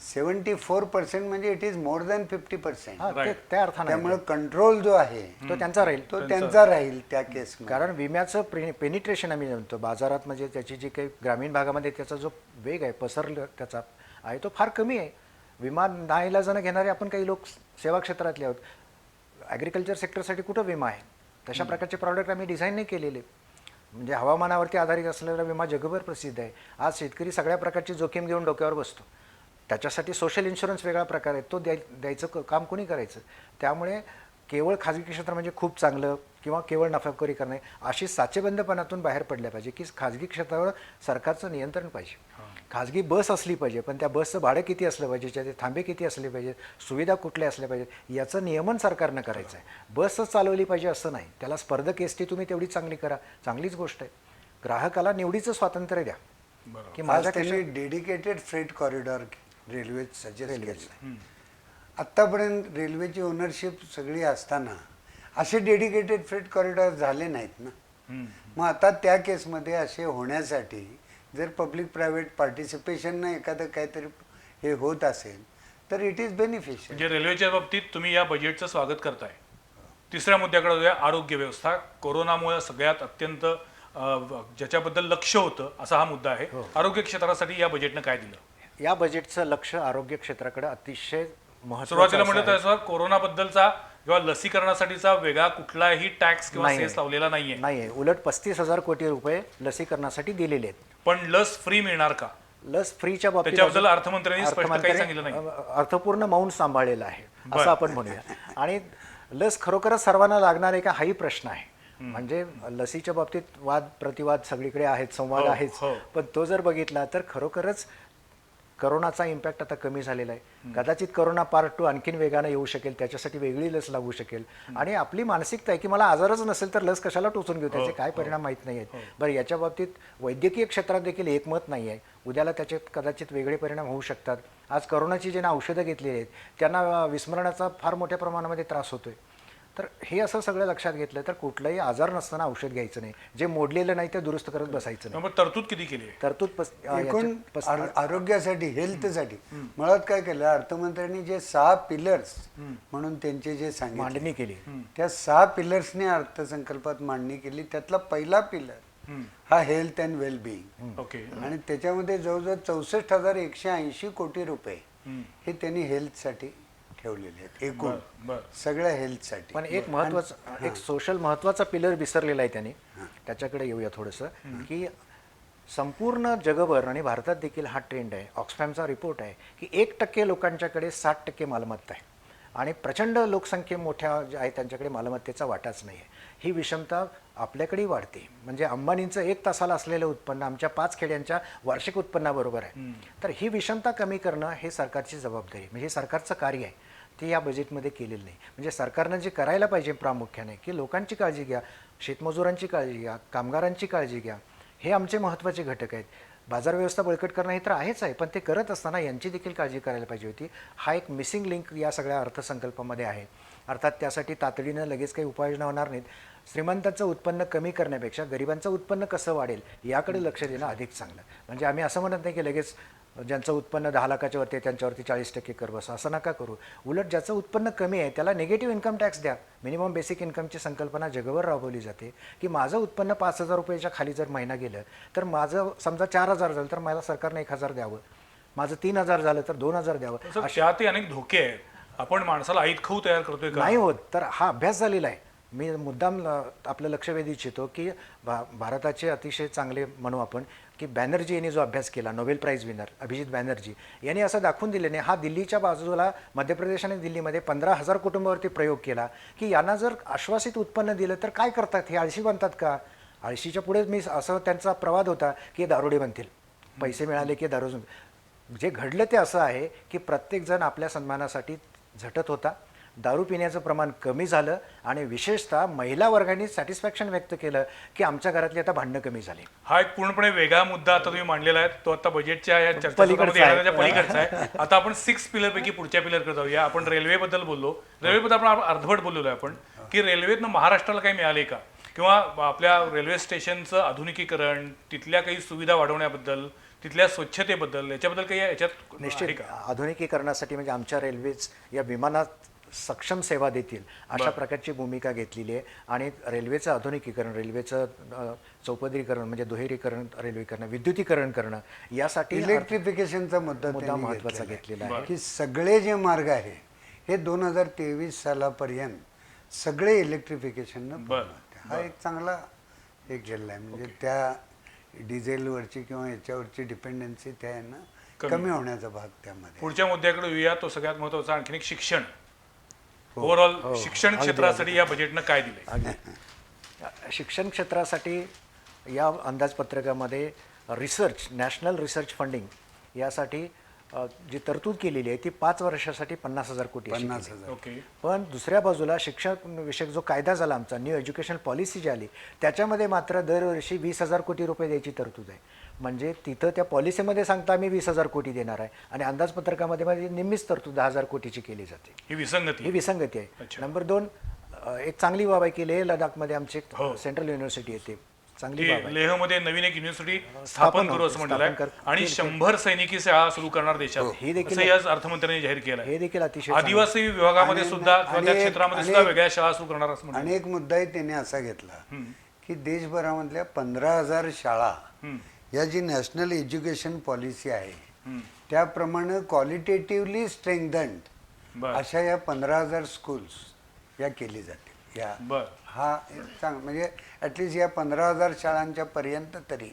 74% म्हणजे इट इज मोर दॅन 50%.
हा, त्या अर्थाने
त्यामुळे कंट्रोल जो आहे
तो त्यांचा राहील.
तो त्यांचा राहील त्या केसमध्ये.
कारण विम्याचं पेनिट्रेशन आम्ही म्हणतो बाजारात, म्हणजे त्याची जी काही ग्रामीण भागामध्ये त्याचा जो वेग आहे पसरला त्याचा आहे तो फार कमी आहे. विमा नाईलाजानं घेणारे आपण काही लोक सेवा क्षेत्रातले आहोत. ॲग्रिकल्चर सेक्टरसाठी कुठं विमा आहे? तशा प्रकारचे प्रॉडक्ट आम्ही डिझाईन नाही केलेले. म्हणजे हवामानावरती आधारित असलेला विमा जगभर प्रसिद्ध आहे. आज शेतकरी सगळ्या प्रकारची जोखीम घेऊन डोक्यावर बसतो. त्याच्यासाठी सोशल इन्शुरन्स वेगळा प्रकार आहे, तो द्यायचं काम कोणी करायचं? त्यामुळे केवळ खाजगी क्षेत्र म्हणजे खूप चांगलं किंवा केवळ नफाखोरी करणे, अशी साचेबंदपणातून बाहेर पडल्या पाहिजे की खाजगी क्षेत्रावर सरकारचं नियंत्रण पाहिजे. खाजगी बस असली पाहिजे, पण त्या बसचं भाडं किती असलं पाहिजे, त्याचे थांबे किती असले पाहिजेत, सुविधा कुठल्या असल्या पाहिजेत, याचं नियमन सरकारनं करायचं आहे. बसच चालवली पाहिजे असं नाही. त्याला स्पर्धक एस टी तुम्ही तेवढी चांगली करा, चांगलीच गोष्ट आहे. ग्राहकाला निवडीचं स्वातंत्र्य द्या की
आज त्यांनी dedicated freight corridor railway suggest केलं. आत्तापर्यंत रेल्वेची ओनरशिप सगळी असताना असे डेडिकेटेड फ्रेट कॉरिडॉर झाले नाहीत ना. मग आता त्या केसमध्ये असे होण्यासाठी जर पब्लिक प्रायव्हेट पार्टिसिपेशननं एखादं काहीतरी हे होत असेल तर इट इज बेनिफिशियल.
म्हणजे रेल्वेच्या बाबतीत तुम्ही या बजेटचं स्वागत करताय. तिसऱ्या मुद्द्याकडे जाऊया, आरोग्य व्यवस्था. कोरोनामुळे सगळ्यात अत्यंत ज्याच्याबद्दल लक्ष होतं असा हा मुद्दा आहे. आरोग्य क्षेत्रासाठी या बजेटनं काय दिलं?
या बजेटचं लक्ष आरोग्य क्षेत्राकडे अतिशय महत्त्वाचं.
सुरुवातीला म्हणलं तसं कोरोनाबद्दलचा किंवा लसीकरणासाठीचा वेगळा कुठलाही टॅक्स किंवा सेस लावलेला नाहीये.
उलट 35,000 कोटी रुपये लसीकरणासाठी दिलेले आहेत.
पण लस फ्री मिळणार का?
लस फ्रीच्या बाबतीत
त्याच्याबद्दल अर्थमंत्र्यांनी स्पष्ट काही सांगितलं नाही.
अर्थपूर्ण मौन सांभाळलेला आहे असं आपण म्हणूया. आणि लस खरोखरच सर्वांना लागणार आहे का, हाही प्रश्न आहे. म्हणजे लसीच्या बाबतीत वाद प्रतिवाद सगळीकडे आहेत, संवाद आहेच. पण तो जर बघितला तर खरोखरच करोनाचा इम्पॅक्ट आता कमी झालेला आहे. कदाचित करोना पार्ट 2 आणखीन वेगानं येऊ शकेल, त्याच्यासाठी वेगळी लस लागू शकेल. आणि आपली मानसिकता आहे की मला आजारच नसेल तर लस कशाला टोचून घेऊ, त्याचे काय परिणाम माहीत नाही आहेत. बरं, याच्या बाबतीत वैद्यकीय क्षेत्रात देखील एकमत नाही आहे. उद्याला त्याचे कदाचित वेगळे परिणाम होऊ शकतात. आज करोनाची ज्यांना औषधं घेतलेली आहेत त्यांना विस्मरणाचा फार मोठ्या प्रमाणामध्ये त्रास होतोय. तर हे असं सगळं लक्षात घेतलं तर कुठलंही आजार नसताना औषध घ्यायचं नाही. जे मोडलेलं नाही ते दुरुस्त करत बसायचं नाही.
मग तरतूद किती केली आहे?
तरतूद
एकूण आरोग्यासाठी हेल्थसाठी मुळात काय केलं, अर्थमंत्र्यांनी जे 6 पिलर्स म्हणून त्यांचे जे सांगितले
मांडणी केली,
त्या 6 पिलर्सने अर्थसंकल्पात मांडणी केली. त्यातला पहिला पिलर हा हेल्थ अँड वेलबिईंग.
ओके.
आणि त्याच्यामध्ये जवळजवळ 64,180 कोटी रुपये हे त्यांनी हेल्थसाठी ठेवलेले आहेत एकूण सगळ्या हेल्थसाठी.
पण एक महत्वाचं, एक सोशल महत्वाचा पिलर विसरलेला आहे त्याने. त्याच्याकडे येऊया थोडंसं की संपूर्ण जगभर आणि भारतात देखील हा ट्रेंड आहे. ऑक्सफॅमचा रिपोर्ट आहे की 1% लोकांच्याकडे 60% मालमत्ता आहे आणि प्रचंड लोकसंख्ये मोठ्या ज्या आहेत त्यांच्याकडे मालमत्तेचा वाटाच नाही आहे. ही विषमता आपल्याकडेही वाढते. म्हणजे अंबानींचं 1 तासाला असलेलं उत्पन्न आमच्या 5 खेड्यांच्या वार्षिक उत्पन्नाबरोबर आहे. तर ही विषमता कमी करणं हे सरकारची जबाबदारी आहे. म्हणजे हे सरकारचं कार्य आहे, ते या बजेटमध्ये केलेलं नाही. म्हणजे सरकारनं जे करायला पाहिजे प्रामुख्याने की लोकांची काळजी घ्या, शेतमजुरांची काळजी घ्या, कामगारांची काळजी घ्या, हे आमचे महत्त्वाचे घटक आहेत. बाजार व्यवस्था बळकट करणं हे तर आहेच आहे, पण ते करत असताना यांची देखील काळजी करायला पाहिजे होती. हा एक मिसिंग लिंक या सगळ्या अर्थसंकल्पामध्ये आहे. अर्थात त्यासाठी तातडीनं लगेच काही उपाययोजना होणार नाहीत. श्रीमंतांचं उत्पन्न कमी करण्यापेक्षा गरिबांचं उत्पन्न कसं वाढेल याकडे लक्ष देणं अधिक चांगलं. म्हणजे आम्ही असं म्हणत नाही की लगेच ज्यांचं उत्पन्न 10 लाखाच्या वरती आहे त्यांच्यावरती 40% कर बसा, असं नका करू. उलट ज्याचं उत्पन्न कमी आहे त्याला निगेटिव्ह इन्कम टॅक्स द्या. मिनिमम बेसिक इन्कमची संकल्पना जगभर राबवली जाते की माझं उत्पन्न 5,000 रुपयाच्या खाली जर महिना गेलं तर माझं समजा 4,000 झालं तर मला सरकारने 1,000 द्यावं, माझं 3,000 झालं तर 2,000 द्यावं.
त्यातही अनेक धोके आहेत. आपण माणसाला ऐतखाऊ तयार करतोय का?
नाही होत. तर हा अभ्यास झालेला आहे. मी मुद्दाम आपलं लक्ष वेधू इच्छितो की भारताचे अतिशय चांगले म्हणू आपण की बॅनर्जी यांनी जो अभ्यास केला, Nobel prize winner Abhijit Banerjee यांनी असं दाखवून दिल्याने हा दिल्लीच्या बाजूला मध्य प्रदेश आणि दिल्लीमध्ये 15,000 कुटुंबावरती प्रयोग केला की यांना जर आश्वासित उत्पन्न दिलं तर काय करतात, हे आळशी बनतात का? आळशीच्या पुढे मी असं त्यांचा प्रवाद होता की दारुडे बनतील, पैसे मिळाले की दारू. जे घडलं ते असं आहे की प्रत्येकजण आपल्या सन्मानासाठी झटत होता. दारू पिण्याचं प्रमाण कमी झालं आणि विशेषतः महिला वर्गाने सॅटिस्फॅक्शन व्यक्त केलं की आमच्या घरातली आता भांडणं कमी झाली.
हा एक पूर्णपणे वेगळा मुद्दा आता तुम्ही मांडलेला आहे. तो आता बजेटच्या या चर्चेमध्ये पलीकडचा आहे. आता आपण 6 पिलर पैकी पुढच्या पिलरकडे जाऊया. आपण रेल्वेबद्दल बोललो. रेल्वेबद्दल आपण अर्धवट बोललेलो आहे आपण की रेल्वेतनं महाराष्ट्राला काही मिळाले का, किंवा आपल्या रेल्वे स्टेशनचं आधुनिकीकरण, तिथल्या काही सुविधा वाढवण्याबद्दल, तिथल्या स्वच्छतेबद्दल, याच्याबद्दल काही याच्यात
निश्चित आधुनिकीकरणासाठी म्हणजे आमच्या रेल्वेज या विमानात सक्षम सेवा देतील अशा प्रकारची भूमिका घेतलेली आहे. आणि रेल्वेचं आधुनिकीकरण, रेल्वेचं चौपदरीकरण म्हणजे दुहेरीकरण रेल्वे करणं, विद्युतीकरण करणं, यासाठी
इलेक्ट्रिफिकेशनचा मुद्दा
महत्त्वाचा घेतलेला आहे
की सगळे जे मार्ग आहे हे 2023 सालापर्यंत सगळे इलेक्ट्रिफिकेशन
बरं,
हा एक चांगला एक जिल्हा आहे. म्हणजे त्या डिझेलवरची किंवा याच्यावरची डिपेंडन्सी त्या यानं कमी होण्याचा भाग त्यामध्ये.
पुढच्या मुद्द्याकडे येऊया. तो सगळ्यात महत्वाचा आणखीन एक शिक्षण. ओव्हरऑल शिक्षण क्षेत्रासाठी या बजेटनं काय दिलंय?
अगदी शिक्षण क्षेत्रासाठी या अंदाजपत्रकामध्ये रिसर्च, नॅशनल रिसर्च फंडिंग यासाठी जी तरतूद केलेली आहे ती 5 वर्षासाठी 50,000 कोटी अशी केली.
50,000.
ओके.
पण दुसऱ्या बाजूला शिक्षण विषयक जो कायदा झाला आमचा, न्यू एज्युकेशन पॉलिसी जी आली त्याच्यामध्ये मात्र दरवर्षी 20,000 कोटी रुपये द्यायची तरतूद आहे. म्हणजे तिथं त्या पॉलिसीमध्ये सांगता आम्ही 20,000 कोटी देणार आहे आणि अंदाजपत्रकामध्ये मध्ये निम्मीच तरतूद 10,000 कोटीची केली जाते.
ही विसंगती.
ही विसंगती आहे.
अच्छा.
नंबर 2, एक चांगली बाब आहे की लेह लडाखमध्ये आमची एक
हो.
सेंट्रल युनिव्हर्सिटी येते. चांगली बाब आहे.
लेहमध्ये नवीन एक युनिव्हर्सिटी स्थापन करू असं म्हटलं आहे आणि 100 सैनिकी शाळा सुरू करणार देशात,
हे देखील
असं याच अर्थमंत्र्यांनी जाहीर केलं आहे.
हे देखील अतिशय
आदिवासी विभागामध्ये
आणि-
सुद्धा किंवा त्या
आणि-
क्षेत्रामध्ये
आणि-
सुद्धा वेगळ्या शाळा सुरू करणार असं म्हटलं.
आणि एक मुद्दाही त्याने असा घेतला की देशभरामधल्या 15,000 शाळा या जी नॅशनल एज्युकेशन पॉलिसी आहे त्याप्रमाणे क्वालिटेटिव्हली स्ट्रेंथन्ड
बरं.
अशा या 15,000 स्कूल्स या केली जातील. या
बर.
हा एक म्हणजे ॲटलिस्ट या 15,000 शाळांच्या पर्यंत तरी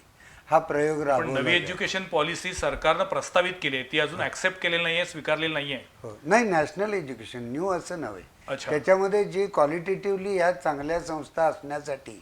हा प्रयोग
पण
राबवला
नवी
जाईल.
एज्युकेशन पॉलिसी सरकारनं प्रस्तावित केली आहे, ती अजून ऍक्सेप्ट केलेली नाहीये, स्वीकारलेली नाहीये.
हो. नाही, नॅशनल एज्युकेशन न्यू असं नव्हे.
अच्छा.
त्याच्यामध्ये जे क्वालिटेटिव्हली या चांगल्या संस्था असण्यासाठी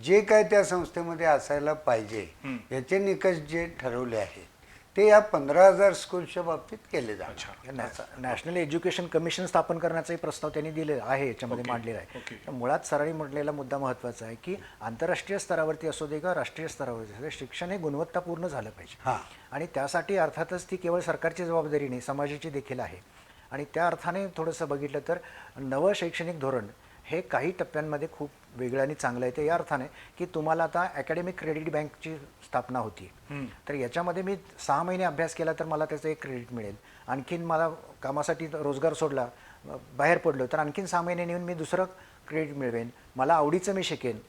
जे काय त्या संस्थेमध्ये असायला पाहिजे याचे निकष जे ठरवले आहेत ते या 15,000 स्कूलच्या बाबतीत केले जातात.
नॅशनल एज्युकेशन कमिशन स्थापन करण्याचाही प्रस्ताव त्यांनी दिलेला आहे, याच्यामध्ये मांडलेला आहे.
ओके.
तर मुळात सरांनी म्हटलेला मुद्दा महत्त्वाचा आहे की आंतरराष्ट्रीय स्तरावरती असू दे किंवा राष्ट्रीय स्तरावरती असू दे, शिक्षण हे गुणवत्तापूर्ण झालं पाहिजे.
हां.
आणि त्यासाठी अर्थातच ती केवळ सरकारची जबाबदारी नाही, समाजाची देखील आहे. आणि त्या अर्थाने थोडंसं बघितलं तर नवं शैक्षणिक धोरण हे काही टप्प्यांमध्ये खूप वेगळं आणि चांगलं आहे. ते या अर्थाने की तुम्हाला आता अकॅडमिक क्रेडिट बँकची स्थापना होती, तर याच्यामध्ये मी 6 महिने अभ्यास केला तर मला त्याचं एक क्रेडिट मिळेल. आणखीन मला कामासाठी रोजगार सोडला, बाहेर पडलो तर आणखीन 6 महिने नेऊन मी दुसरं क्रेडिट मिळवेन, मला आवडीचं मी शिकेन.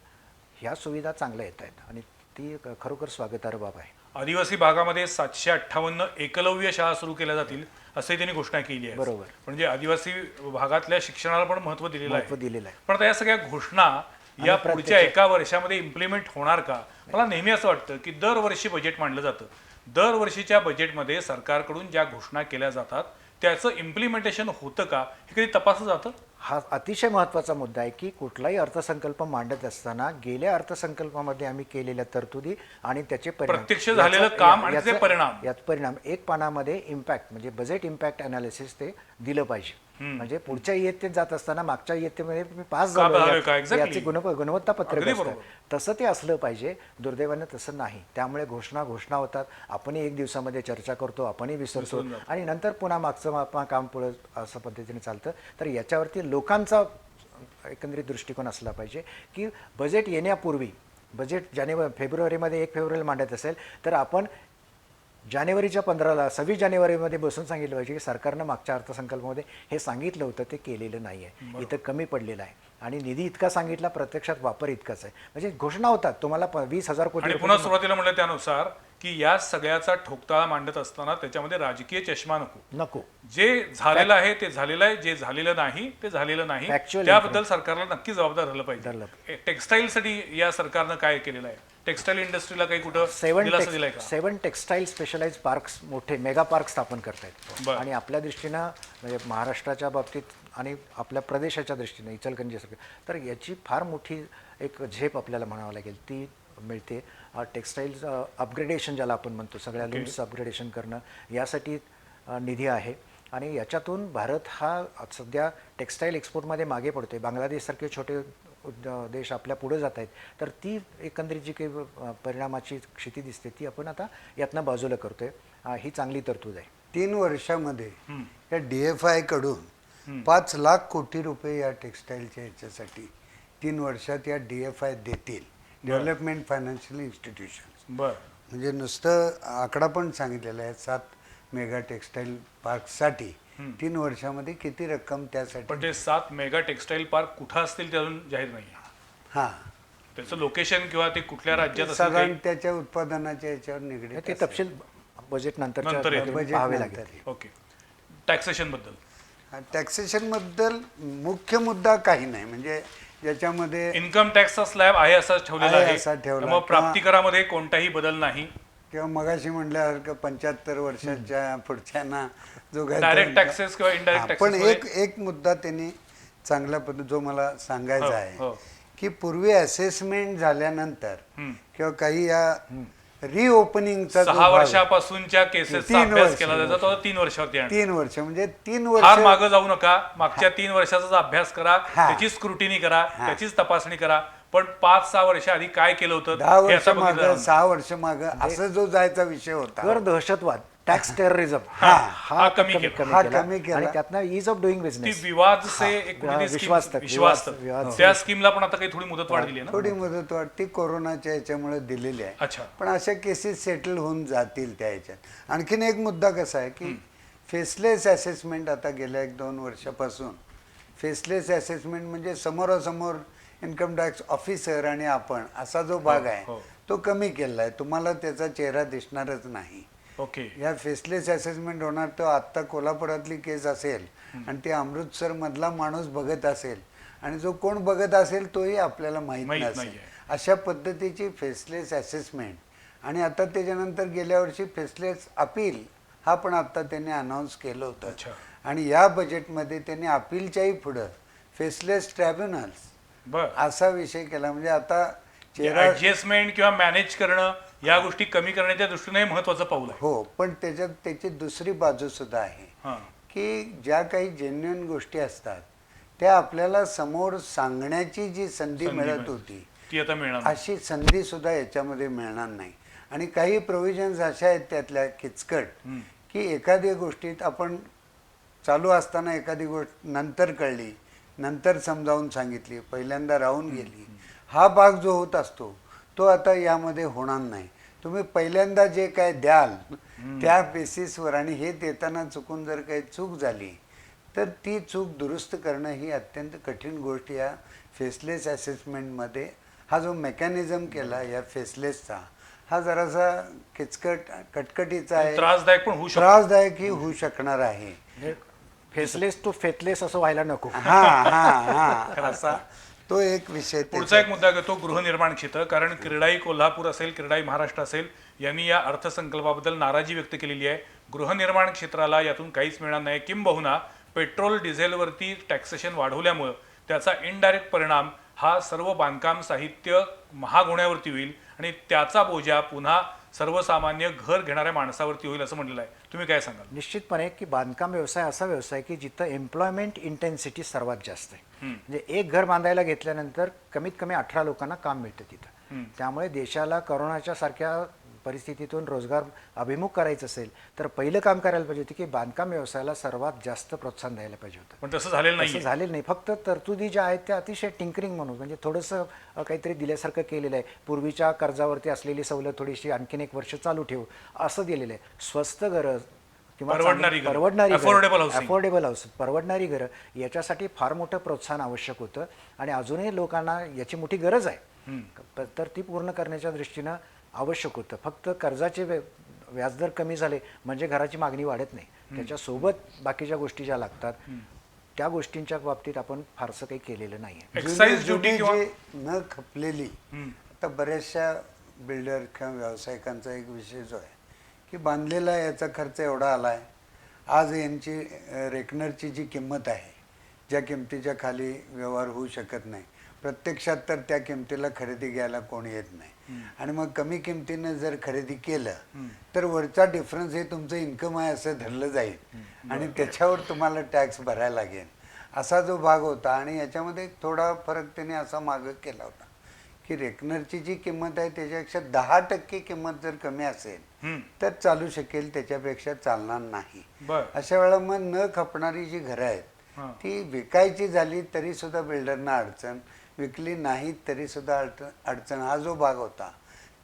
ह्या सुविधा चांगल्या येत आहेत आणि ती खरोखर स्वागतार्ह बाब आहे.
आदिवासी भागामध्ये 758 एकलव्य शाळा सुरू केल्या जातील असंही त्यांनी घोषणा केली आहे.
बरोबर.
म्हणजे आदिवासी भागातल्या शिक्षणाला पण महत्त्व दिलेलं
महत्त्व
आहे.
दिलेलं आहे.
पण आता या सगळ्या घोषणा या पुढच्या एका वर्षामध्ये इम्प्लिमेंट होणार का? मला नेहमी असं वाटतं की दरवर्षी बजेट मांडलं जातं, दरवर्षीच्या बजेटमध्ये सरकारकडून ज्या घोषणा केल्या जातात त्याचं इम्प्लिमेंटेशन होतं का हे कधी तपासलं जातं?
हा अतिशय महत्त्वाचा मुद्दा आहे की कुठलाही अर्थसंकल्प मांडत असताना गेल्या अर्थसंकल्पामध्ये आम्ही केलेल्या तरतुदी आणि त्याचे परिणाम,
प्रत्यक्ष झालेलं काम आणि त्याचे परिणाम.
यात परिणाम एक पानामध्ये इम्पॅक्ट म्हणजे बजेट इम्पॅक्ट अनालिसिस ते दिलं पाहिजे. म्हणजे पुढच्या इयत्तेत जात असताना मागच्या इयत्तेमध्ये मी पास
का झालोय
झालो
का? Exactly.
याचे गुणवत्ता पत्रक
अगदी
असतं.
बरोबर.
तसं ते असलं पाहिजे. दुर्दैवानं तसं नाही. त्यामुळे घोषणा होतात, आपणही एक दिवसामध्ये चर्चा करतो, आपणही विसरतो आणि नंतर पुन्हा मागचं काम पुढं असं पद्धतीने चालतं. तर याच्यावरती लोकांचा एकंदरीत दृष्टिकोन असला पाहिजे की बजेट येण्यापूर्वी, बजेट फेब्रुवारीमध्ये 1 फेब्रुवारीला मांडत असेल तर आपण जानेवारीच्या 15ला 26 जानेवारीमध्ये बसून सांगितलं पाहिजे की सरकारनं मागच्या अर्थसंकल्पामध्ये हे सांगितलं होतं, ते केलेलं नाही आहे, इथं कमी पडलेलं आहे आणि निधी इतका सांगितला, प्रत्यक्षात वापर इतकाच आहे. म्हणजे घोषणा होतात तुम्हाला 20,000 कोटी
आणि पुन्हा सुरुवातीला म्हणलं त्यानुसार की या सगळ्याचा ठोकताळा मांडत असताना त्याच्यामध्ये राजकीय चष्मा
नको.
जे झालेलं आहे ते झालेलं आहे, जे झालेलं नाही ते झालेलं नाही.
Factual
त्याबद्दल सरकारला नक्की जबाबदार राहिलं पाहिजे. टेक्स्टाईलसाठी या सरकारनं काय केलेलं आहे? टेक्स्टाईल इंडस्ट्रीला काही कुठं दिलासा दिलाय का?
7 टेक्स्टाईल स्पेशलाइज पार्क्स, मोठे मेगा पार्क स्थापन करतायत.
बरं.
आणि आपल्या दृष्टीनं म्हणजे महाराष्ट्राच्या बाबतीत आणि आपल्या प्रदेशाच्या दृष्टीनं इचलकरंजी तर याची फार मोठी एक झेप आपल्याला म्हणावं लागेल, ती मिळते. टेक्स्टाईल अपग्रेडेशन ज्याला आपण म्हणतो, सगळ्या लूम्स अपग्रेडेशन करणं यासाठी निधी आहे आणि याच्यातून भारत हा सध्या टेक्स्टाईल एक्सपोर्टमध्ये मागे पडतोय. बांगलादेशसारखे छोटे देश आपल्या पुढे जात आहेत. तर ती एकंदरीत जी काही परिणामाची स्थिती दिसते ती आपण आता यातनं बाजूला करतोय. ही चांगली तरतूद आहे.
3 वर्षामध्ये या DFI कडून 5 लाख कोटी रुपये या टेक्स्टाईलच्या ह्याच्यासाठी 3 वर्षात या DFI देतील, डेव्हलपमेंट फायनान्शियल इन्स्टिट्यूशन.
बर.
म्हणजे नुसतं आकडा पण सांगितलेला आहे 7 मेगा टेक्स्टाईल पार्कसाठी 3 वर्षामध्ये किती रक्कम त्यासाठी.
पण ते 7 मेगा टेक्स्टाईल पार्क कुठं असतील ते अजून जाहीर नाही.
हां,
त्याचं लोकेशन किंवा ते कुठल्या राज्यात असेल
साधारण त्याच्या उत्पादनाच्या याच्यावर निगडीत
ते
असेल.
तपशील बजेट नंतर
नंतर येतील.
पाहावे लागेल.
ओके. टॅक्सेशन बद्दल
टॅक्सेशन बद्दल मुख्य मुद्दा काही नाही, म्हणजे ज्याच्यामध्ये
इन्कम टॅक्सचा स्लॅब आहे असाच ठेवलेला
आहे
आहे,
असा ठेवला.
मग प्राप्तिकरामध्ये कोणताही बदल नाही.
किंवा मगाशी म्हटल्यासारखं 75 वर्षाच्या पुढच्यांना जो
डायरेक्ट टॅक्सेस किंवा इनडायरेक्ट
पण
टॅक्सेस
एक मुद्दा त्यांनी चांगला जो मला सांगायचा आहे
हो.
की पूर्वी असेसमेंट झाल्यानंतर किंवा काही या रिओपनिंगचा
6 वर्षापासूनच्या केसेसचा
3
अभ्यास
वर्ष.
केला जातो तो 3 वर्षावरती आणतो.
3 वर्ष म्हणजे 3
फार
वर्ष
मागं जाऊ नका, मागच्या 3 वर्षाचा अभ्यास करा, त्याची स्क्रुटिनी करा, त्याचीच तपासणी करा. पण 5-6 वर्ष आधी काय केलं होतं
10
हे
वर्ष
आता बघितलं
मागं
जाणार.
6 वर्ष मागं असं जो जायचा विषय होता
कर दहशतवाद, टॅक्स टेररिझम
हा कमी केला.
हा कमी केला.
आणि त्यातनं इज ऑफ डुईंग
ती
बिझनेस
विवाद से एक म्हणजे ती
विश्वास
स्कीम-
तक,
विश्वास तक.
विवाद-
त्या स्कीमला पण आता काही थोडी मुदत वाढ दिली आहे ना.
थोडी मदत वाटते कोरोनाच्या याच्यामुळे दिलेली आहे.
अच्छा.
पण अशा केसेस सेटल होऊन जातील त्या ह्याच्यात. आणखीन एक मुद्दा कसा आहे की फेसलेस असेसमेंट आता गेल्या 1-2 वर्षापासून फेसलेस असेसमेंट म्हणजे समोरासमोर इन्कम टॅक्स ऑफिसर आणि आपण असा जो भाग आहे
हो.
तो कमी केला आहे. तुम्हाला त्याचा चेहरा दिसणारच नाही.
ओके.
या फेसलेस असेसमेंट होणार. तो आत्ता कोल्हापुरातली केस असेल आणि ते अमृतसर मधला माणूस बघत असेल आणि जो कोण बघत असेल तोही आपल्याला माहीत
माहित
नसेल.
नाहीये.
अशा पद्धतीची फेसलेस असेसमेंट. आणि आता त्याच्यानंतर गेल्या वर्षी फेसलेस अपील हा पण आता त्यांनी अनाऊन्स केलं होतं.
अच्छा.
आणि या बजेटमध्ये त्यांनी अपीलच्याही पुढं फेसलेस ट्रायब्युनल्स
बर.
असा विषय केला. म्हणजे आता चेहरा
ऍडजस्टमेंट किंवा मॅनेज करणं या गोष्टी कमी करण्याच्या दृष्टीने महत्वाचं पाऊल आहे.
हो, पण त्याच्यात त्याची दुसरी बाजू सुद्धा आहे
हा.
की ज्या काही जेन्युइन गोष्टी असतात त्या आपल्याला समोर सांगण्याची जी संधी मिळत होती
ती आता मिळणार नाही.
अशी संधी सुद्धा याच्यामध्ये मिळणार नाही. आणि काही प्रोव्हिजन्स अशा आहेत त्यातल्या किचकट की एखाद्या गोष्टीत आपण चालू असताना एखादी गोष्ट नंतर कळली, नंतर समजावून सांगितली, पहिल्यांदा राहून गेली, हा भाग जो होत असतो तो आता यामध्ये होणार नाही. तुम्ही पहिल्यांदा जे काय द्याल त्या बेसिसवर आणि हे देताना चुकून जर काही चूक झाली तर ती चूक दुरुस्त करणं ही अत्यंत कठीण गोष्ट या फेसलेस असेसमेंटमध्ये हा जो मेकॅनिझम केला या फेसलेसचा हा जरासा किचकट कटकटीचा आहे,
त्रासदायक पण होऊ शकतो.
त्रासदायकही होऊ शकणार आहे.
फेसलेस टू फेथलेस असं व्हायला नको.
हा हा हा असा तो एक विषय.
पुढचा एक मुद्दा घेतो गृहनिर्माण क्षेत्र. कारण क्रीडाई कोल्हापूर असेल, क्रीडाई महाराष्ट्र असेल यांनी या अर्थसंकल्पाबद्दल नाराजी व्यक्त केलेली आहे. गृहनिर्माण क्षेत्राला यातून काहीच मिळणार नाही. किंबहुना पेट्रोल डिझेलवरती टॅक्सेशन वाढवल्यामुळं त्याचा इनडायरेक्ट परिणाम हा सर्व बांधकाम साहित्य महाग होण्यावरती होईल आणि त्याचा बोजा पुन्हा सर्वसामान्य घर घेणाऱ्या माणसावरती होईल असं म्हटलेलं आहे. तुम्ही काय सांगाल?
निश्चितपणे की बांधकाम व्यवसाय असा व्यवसाय की जिथं एम्प्लॉयमेंट इंटेन्सिटी सर्वात जास्त आहे. म्हणजे एक घर बांधायला घेतल्यानंतर कमीत कमी 18 लोकांना काम मिळतं तिथं. त्यामुळे देशाला कोरोनाच्या सारख्या परिस्थितीतून रोजगार अभिमुख करायचं असेल तर पहिलं काम करायला पाहिजे होतं की बांधकाम व्यवसायाला सर्वात जास्त प्रोत्साहन द्यायला पाहिजे होतं.
पण तसं झालेलं
असं
नाही.
झालेलं नाही. फक्त तरतुदी ज्या आहेत त्या अतिशय टिंकरिंग म्हणून म्हणजे थोडंसं काहीतरी दिल्यासारखं केलेलं आहे. पूर्वीच्या कर्जावरती असलेली सवलत थोडीशी आणखीन 1 वर्ष चालू ठेवू असं दिलेलं आहे. स्वस्त गरज किंवा
परवडणारी घरं.
परवडणारी
Affordable housing.
अफोर्डेबल हाऊस, परवडणारी घरं याच्यासाठी फार मोठं प्रोत्साहन आवश्यक होतं आणि अजूनही लोकांना याची मोठी गरज आहे. तर ती पूर्ण करण्याच्या दृष्टीनं आवश्यक होतं. फक्त कर्जाचे व्याजदर कमी झाले म्हणजे घराची मागणी वाढत नाही. त्याच्यासोबत बाकीच्या गोष्टी ज्या लागतात त्या गोष्टींच्या बाबतीत आपण फारसं काही केलेलं नाही.
एक्साइज ड्युटी किंवा
न खपलेली आता बऱ्याचशा बिल्डर किंवा व्यावसायिकांचा एक विषय जो आहे की बांधलेला याचा खर्च एवढा आला आहे, आज यांची रेकनरची जी किंमत आहे ज्या किमतीच्या खाली व्यवहार होऊ शकत नाही, प्रत्यक्षात तर त्या किमतीला खरेदी घ्यायला कोणी येत नाही. आणि मग कमी किमतीनं जर खरेदी केलं तर वरचा डिफरन्स हे तुमचं इन्कम आहे असं धरलं जाईल आणि त्याच्यावर तुम्हाला टॅक्स भरायला लागेल असा जो भाग होता. आणि याच्यामध्ये थोडा फरक त्यांनी असा मागं केला होता की रेकनरची जी किंमत आहे त्याच्यापेक्षा 10% किंमत जर कमी असेल तर चालू शकेल, त्याच्यापेक्षा चालणार नाही. अशा वेळेला मग न खपणारी जी घरं आहेत ती विकायची झाली तरी सुद्धा बिल्डरना अडचण, विकली नाही तरी सुद्धा अडचण हा जो भाग होता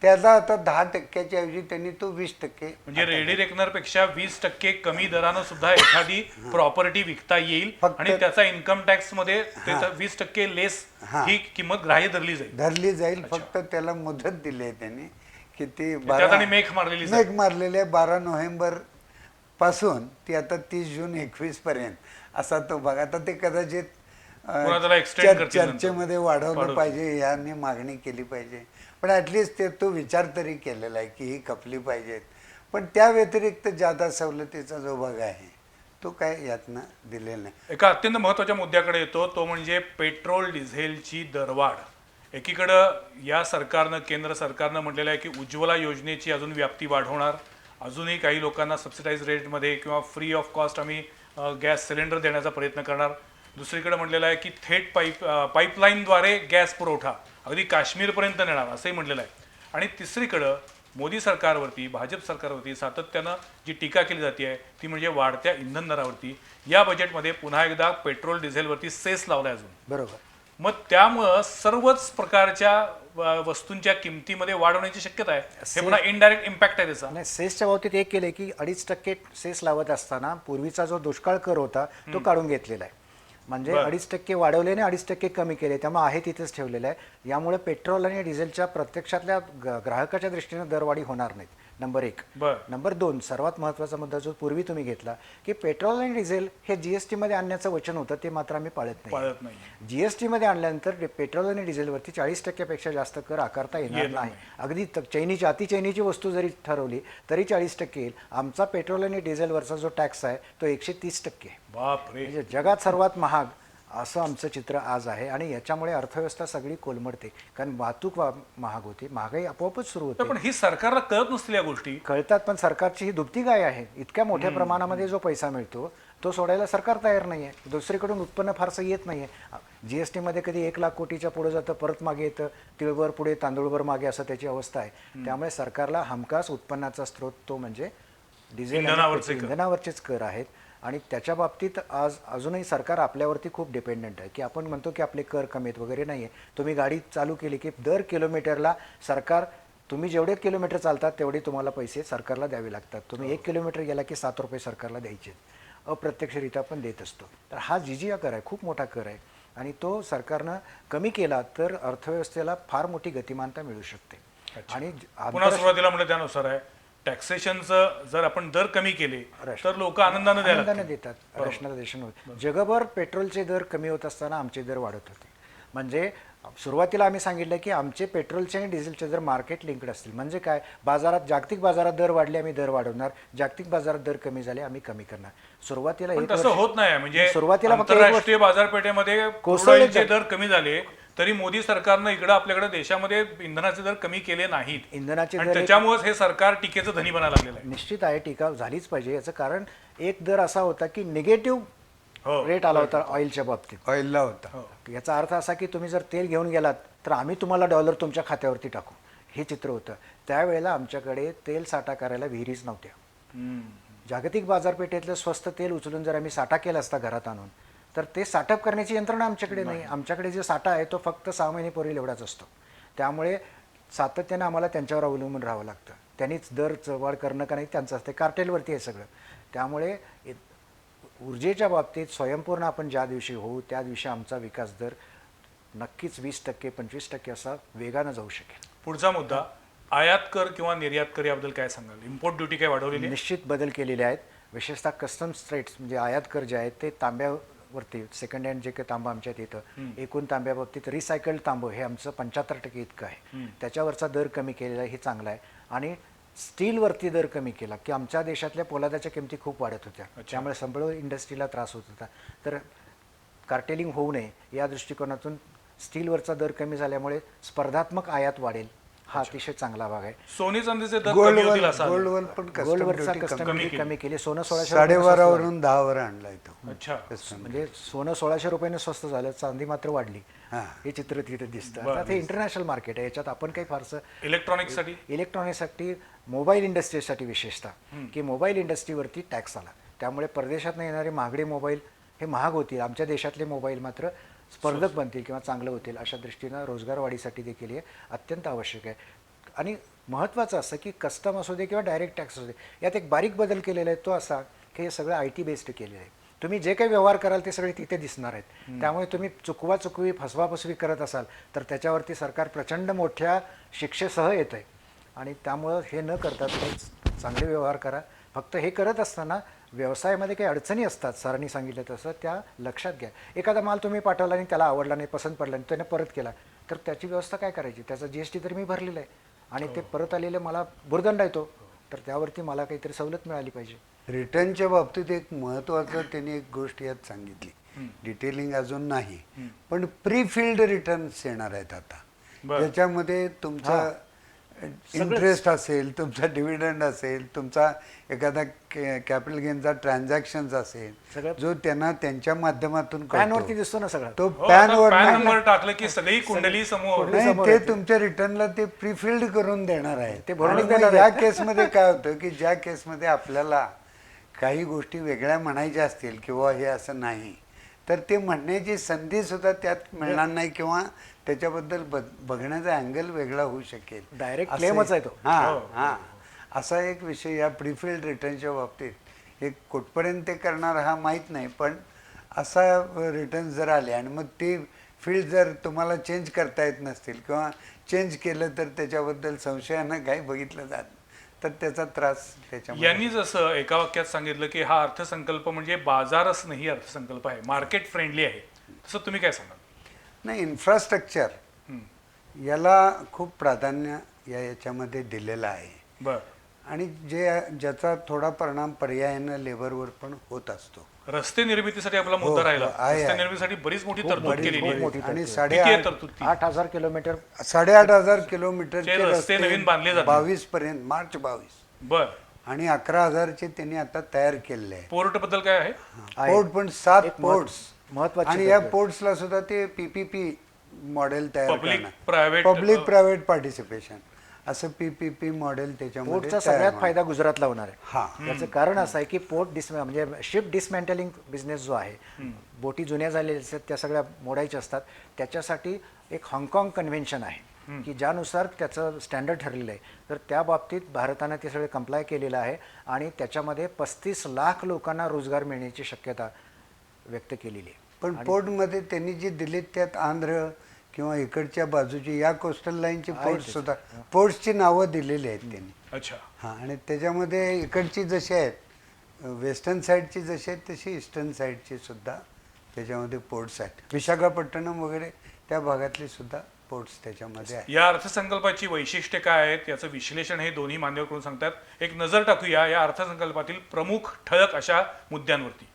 त्याला आता 10% ऐवजी त्यांनी तो 20%
म्हणजे रेडी रेकनर पेक्षा 20% कमी दरानं सुद्धा एखादी प्रॉपर्टी विकता येईल आणि त्याचा इन्कम टॅक्स मध्ये त्याचा 20% लेस ही किंमत ग्राह्य धरली जाईल.
फक्त त्याला मुदत दिली आहे त्यांनी किती
मेख मारलेली
आहे 12 नोव्हेंबर पासून ती आता 30 जून 21 पर्यंत असा तो भाग. आता ते कदाचित
पुन्हा त्याला extend करतील नंतर.
चर्चेमध्ये वाढवलं पाहिजे, याने मागणी केली पाहिजे. पण ॲटलिस्ट ते तो विचार तरी केलेला आहे की ही खपली पाहिजेत. पण त्या व्यतिरिक्त जादा सवलतीचा जो भाग आहे तो काय यातनं दिलेला नाही.
एका अत्यंत महत्त्वाच्या मुद्द्याकडे येतो, तो म्हणजे पेट्रोल डिझेलची दरवाढ. एकीकडं या सरकारनं, केंद्र सरकारनं म्हटलेलं आहे की उज्ज्वला योजनेची अजून व्याप्ती वाढवणार, अजूनही काही लोकांना सबसिडाईज रेटमध्ये किंवा फ्री ऑफ कॉस्ट आम्ही गॅस सिलेंडर देण्याचा प्रयत्न करणार. दुसरीकडे म्हटलेलं आहे की थेट पाईपलाईनद्वारे गॅस पुरवठा अगदी काश्मीरपर्यंत नेणार असंही म्हटलेलं आहे. आणि तिसरीकडं मोदी सरकारवरती, भाजप सरकारवरती सातत्यानं जी टीका केली जाते आहे ती म्हणजे वाढत्या इंधन दरावरती. या बजेटमध्ये पुन्हा एकदा पेट्रोल डिझेलवरती सेस लावला अजून.
बरोबर.
मग त्यामुळं सर्वच प्रकारच्या वस्तूंच्या किमतीमध्ये वाढ होण्याची शक्यता आहे. हे पुन्हा इनडायरेक्ट इम्पॅक्ट आहे त्याचा.
आणि सेसच्या बाबतीत एक केलं की 2.5% सेस लावत असताना पूर्वीचा जो दुष्काळ कर होता तो काढून घेतलेला आहे. म्हणजे 2.5% वाढवले आणि 2.5% कमी केले, त्यामुळे आहे तिथेच ठेवलेलं आहे. यामुळे पेट्रोल आणि डिझेलच्या प्रत्यक्षातल्या ग्राहकाच्या दृष्टीने दरवाढी होणार नाहीत. नंबर 1. नंबर 2, सर्वात महत्त्वाचा मुद्दा जो पूर्वी तुम्ही घेतला की पेट्रोल आणि डिझेल हे GST मध्ये आणण्याचं वचन होतं, ते मात्र आम्ही पाळत नाही. GST मध्ये आणल्यानंतर पेट्रोल आणि डिझेलवरती 40% पेक्षा जास्त कर आकारता येणार नाही. अगदी चैनीची अतिचैनीची वस्तू जरी ठरवली तरी 40% येईल. आमचा पेट्रोल आणि डिझेलवरचा जो टॅक्स आहे तो 130% आहे.
बापरे.
म्हणजे जगात सर्वात महाग असं आमचं चित्र आज आहे. आणि याच्यामुळे अर्थव्यवस्था सगळी कोलमडते, कारण वाहतूक महाग होती, महागाई आपोआपच सुरू होते.
पण ही सरकारला कळत नसतील या गोष्टी.
कळतात, पण सरकारची ही दुभती काय आहे. इतक्या मोठ्या प्रमाणामध्ये जो पैसा मिळतो तो सोडायला सरकार तयार नाही आहे. दुसरीकडून उत्पन्न फारसं येत नाही आहे. GST मध्ये कधी 1 लाख कोटीच्या पुढे जातं, परत मागे येतं, तिळवर पुढे तांदूळवर मागे असं त्याची अवस्था आहे. त्यामुळे सरकारला हमखास उत्पन्नाचा स्रोत तो म्हणजे डिझेल, इंधनावरचेच कर आहेत. आणि त्याच्या बाबतीत आज अजूनही सरकार आपल्यावरती खूप डिपेंडंट आहे की आपण म्हणतो की आपले कर कमी आहेत वगैरे नाही आहे. तुम्ही गाडी चालू केली की दर किलोमीटरला सरकार, तुम्ही जेवढे किलोमीटर चालतात तेवढे तुम्हाला पैसे सरकारला द्यावे लागतात. तुम्ही 1 किलोमीटर गेला की 7 रुपये सरकारला द्यायचे. अप्रत्यक्षरित्या आपण देत असतो. तर हा जिजिया कर आहे, खूप मोठा कर आहे. आणि तो सरकारनं कमी केला तर अर्थव्यवस्थेला फार मोठी गतिमानता मिळू शकते. आणि
पुन्हा सुरुवातीला म्हणजे त्यानुसार आहे टॅक्सेशनचं जर आपण दर कमी केले तर लोक आनंदाने
देतात. रॅशनलायझेशन होते. जगभर पेट्रोलचे दर कमी होत असताना आमचे दर वाढत होते. म्हणजे सुरुवातीला आम्ही सांगितलं की आमचे पेट्रोलचे आणि डिझेलचे दर मार्केट लिंक्ड असतील. म्हणजे काय, बाजारात, जागतिक बाजारात दर वाढले आम्ही दर वाढवणार, जागतिक बाजारात दर कमी झाले आम्ही कमी करणार. सुरुवातीला
तसं होत नाही. म्हणजे
सुरुवातीला
आंतरराष्ट्रीय बाजारपेठेमध्ये कोसळीचे दर कमी झाले तरी मोदी सरकारनं इकडे आपल्याकडे देशामध्ये इंधनाचे दर कमी केले नाहीत.
इंधनाचे
दर, त्याच्यामुळेच हे सरकार टीकेचं धनी बनायला लागलेलं आहे.
निश्चित आहे, टीका झालीच पाहिजे. याचं कारण एक दर असा होता की निगेटिव्ह रेट आला होता ऑइलच्या बाबतीत.
ऑइलला होता.
याचा अर्थ असा की तुम्ही जर तेल घेऊन गेलात तर आम्ही तुम्हाला डॉलर तुमच्या खात्यावरती टाकू, हे चित्र होतं. त्यावेळेला आमच्याकडे तेल साठा करायला विहिरीच नव्हत्या. जागतिक बाजारपेठेतलं स्वस्त तेल उचलून जर आम्ही साठा केला असता घरात आणून, तर ते साठप करण्याची यंत्रणा आमच्याकडे नाही. आमच्याकडे जे साठा आहे तो फक्त 6 महिनेपूर्वी एवढाच असतो. त्यामुळे सातत्यानं आम्हाला त्यांच्यावर अवलंबून राहावं लागतं. त्यांनीच दर चढ करणं का नाही त्यांचं असते, कार्टेलवरती आहे सगळं. त्यामुळे ऊर्जेच्या बाबतीत स्वयंपूर्ण आपण ज्या दिवशी होऊ त्या दिवशी आमचा विकास दर नक्कीच 20% 25% असा वेगानं जाऊ शकेल.
पुढचा मुद्दा आयात कर किंवा निर्यात कर, याबद्दल काय सांगाल? इम्पोर्ट ड्युटी काय वाढवलेली?
निश्चित बदल केलेले आहेत. विशेषतः कस्टम्स रेट्स म्हणजे आयात कर जे आहेत ते तांब्यावरती, सेकंड हँड जे काही तांबा आमच्यात येतं, एकूण तांब्या बाबतीत रिसायकल्ड तांबं हे आमचं 75% इतकं आहे. त्याच्यावरचा दर कमी केलेला आहे, हे चांगलं आहे. आणि स्टीलवरती दर कमी केला की आमच्या देशातल्या पोलादाच्या किमती खूप वाढत होत्या, त्यामुळे संबळ इंडस्ट्रीला त्रास होत होता. तर कार्टेलिंग होऊ नये या दृष्टिकोनातून स्टीलवरचा दर कमी झाल्यामुळे स्पर्धात्मक आयात वाढेल, हा अतिशय चांगला भाग आहे.
सोने चांदीचे दर कमी होतील असं
गोल्डवर पण
गोल्डवरचा कस्टम कमी केली. सोनं 1600
12.5 वरून 10 वर आणलाय तो.
अच्छा,
म्हणजे सोनं 1600 रुपयाने स्वस्त झालं, चांदी मात्र वाढली. हे चित्र तिथे दिसतं. आता हे इंटरनॅशनल मार्केट आहे, याच्यात आपण काही फारसं इलेक्ट्रॉनिक्ससाठी मोबाईल इंडस्ट्रीसाठी विशेषतः की मोबाईल इंडस्ट्रीवरती टॅक्स आला, त्यामुळे परदेशात येणारे महागडे मोबाईल हे महाग होतील, आमच्या देशातले मोबाईल मात्र स्पर्धक बनतील किंवा चांगलं होतील. अशा दृष्टीनं रोजगार वाढीसाठी देखील हे अत्यंत आवश्यक आहे. आणि महत्त्वाचं असं की कस्टम असू दे किंवा डायरेक्ट टॅक्स असू दे, यात एक बारीक बदल केलेला आहे, तो असा की हे सगळं IT बेस्ड केलेलं आहे. तुम्ही जे काही व्यवहार कराल ते सगळे तिथे दिसणार आहेत. त्यामुळे तुम्ही चुकवी फसवाफसवी करत असाल तर त्याच्यावरती सरकार प्रचंड मोठ्या शिक्षेसह येत आहे. आणि त्यामुळं हे न करता तुम्ही चांगले व्यवहार करा. फक्त हे करत असताना व्यवसायामध्ये काही अडचणी असतात सरांनी सांगितलं तसं, त्या लक्षात घ्या. एखादा माल तुम्ही पाठवला आणि त्याला आवडला नाही, पसंत पडला नाही, त्याने परत केला, तर त्याची व्यवस्था काय करायची? त्याचा GST तर मी भरलेला आहे आणि ते परत आलेलं मला भुर्दंड येतो, तर त्यावरती मला काहीतरी सवलत मिळाली पाहिजे.
रिटर्नच्या बाबतीत एक महत्त्वाचं त्यांनी एक गोष्ट यात सांगितली, डिटेलिंग अजून नाही, पण प्री फिल्ड रिटर्न्स येणार आहेत आता, ज्याच्यामध्ये तुमचा इंटरेस्ट असेल, तुमचा डिव्हिडंड असेल, तुमचा एखादा कॅपिटल गेनचा ट्रान्झॅक्शन असेल, जो त्यांना त्यांच्या माध्यमातून
पॅनवरती दिसतो ना सगळं,
तो
पॅन
पॅनवर
नंबर टाकलं की सगळी कुंडली समोर.
नाही, ते तुमच्या रिटर्नला ते प्रीफिल्ड करून देणार आहे.
ते भरून
आणि मग या केसमध्ये काय होतं की ज्या केसमध्ये आपल्याला काही गोष्टी वेगळ्या म्हणायच्या असतील किंवा हे असं नाही, तर ते म्हणण्याची संधी सुद्धा त्यात मिळणार नाही किंवा त्याच्याबद्दल बघण्याचा अँगल वेगळा होऊ शकेल.
डायरेक्ट क्लेमच आहे तो.
हां, असा एक विषय या प्रीफिल्ड रिटर्नच्या बाबतीत एक कुठपर्यंत ते करणार हा माहीत नाही, पण असा रिटर्न जर आले आणि मग ते फील्ड जर तुम्हाला चेंज करता येत नसतील किंवा चेंज केलं तर त्याच्याबद्दल संशयानं काही बघितलं जात, तर त्याचा त्रास त्याच्यामध्ये.
यांनी जसं एका वाक्यात सांगितलं की हा अर्थसंकल्प म्हणजे बाजारच नाही अर्थसंकल्प आहे, मार्केट फ्रेंडली आहे, तसं तुम्ही काय सांगाल?
नाही, इन्फ्रास्ट्रक्चर याला खूप प्राधान्य याच्यामध्ये दिलेलं आहे.
बर.
आणि ज्याचा थोडा परिणाम पर्यायानं लेबरवर पण होत असतो.
रस्ते निर्मितीसाठी आपला मुद्दा राहिला. रस्ते निर्मितीसाठी बरीच मोठी तरतूद केलेली आहे.
आणि
किती आहे तरतूद ती?
8,000 किलोमीटर
8,500 किलोमीटरचे
रस्ते नवीन बांधले जातात.
22 पर्यंत, मार्च 22.
बर.
आणि 11,000चे त्यांनी आता तयार केलेले आहे.
पोर्ट बद्दल काय आहे?
पोर्ट पण 7 पोर्ट्स
महत्वाचे.
आणि या पोर्ट्सला सुद्धा ते PPP मॉडेल तयार
पब्लिक
करणार.
प्रायव्हेट
पब्लिक प्रायव्हेट पार्टिसिपेशन असं PPP मॉडेल त्याच्यामध्ये
पोर्टचा
तयार
सगळ्यात
होणार.
फायदा गुजरातला होणार आहे.
हा.
याचं कारण असं आहे की पोर्ट म्हणजे शिप डिसमॅन्टलिंग बिझनेस जो आहे, बोटी जुन्या झालेल्या असतात त्या सगळ्या मोडायच्या असतात, त्याच्यासाठी एक हाँगकाँग कन्व्हेन्शन आहे की ज्यानुसार त्याचं स्टँडर्ड ठरलेलं आहे. तर त्या बाबतीत भारतानं ते सगळे कंप्लाय केलेलं आहे आणि त्याच्यामध्ये 35 लाख लोकांना रोजगार मिळण्याची शक्यता व्यक्त केलेली आहे.
पण पोर्टमध्ये त्यांनी जे दिलेत त्यात आंध्र किंवा इकडच्या बाजूची या कोस्टल लाईनची पोर्ट सुद्धा पोर्ट्सची नावं दिलेली आहेत त्यांनी.
अच्छा.
हां, आणि त्याच्यामध्ये इकडची जशी आहेत, वेस्टर्न साईडची जशी आहेत तशी ईस्टर्न साईडची सुद्धा त्याच्यामध्ये पोर्ट्स आहेत. विशाखापट्टणम वगैरे त्या भागातली सुद्धा पोर्ट्स त्याच्यामध्ये आहेत.
या अर्थसंकल्पाची वैशिष्ट्ये काय आहेत याचं विश्लेषण हे दोन्ही मान्यवर करून सांगतात. एक नजर टाकूया या अर्थसंकल्पातील प्रमुख ठळक अशा मुद्द्यांवरती.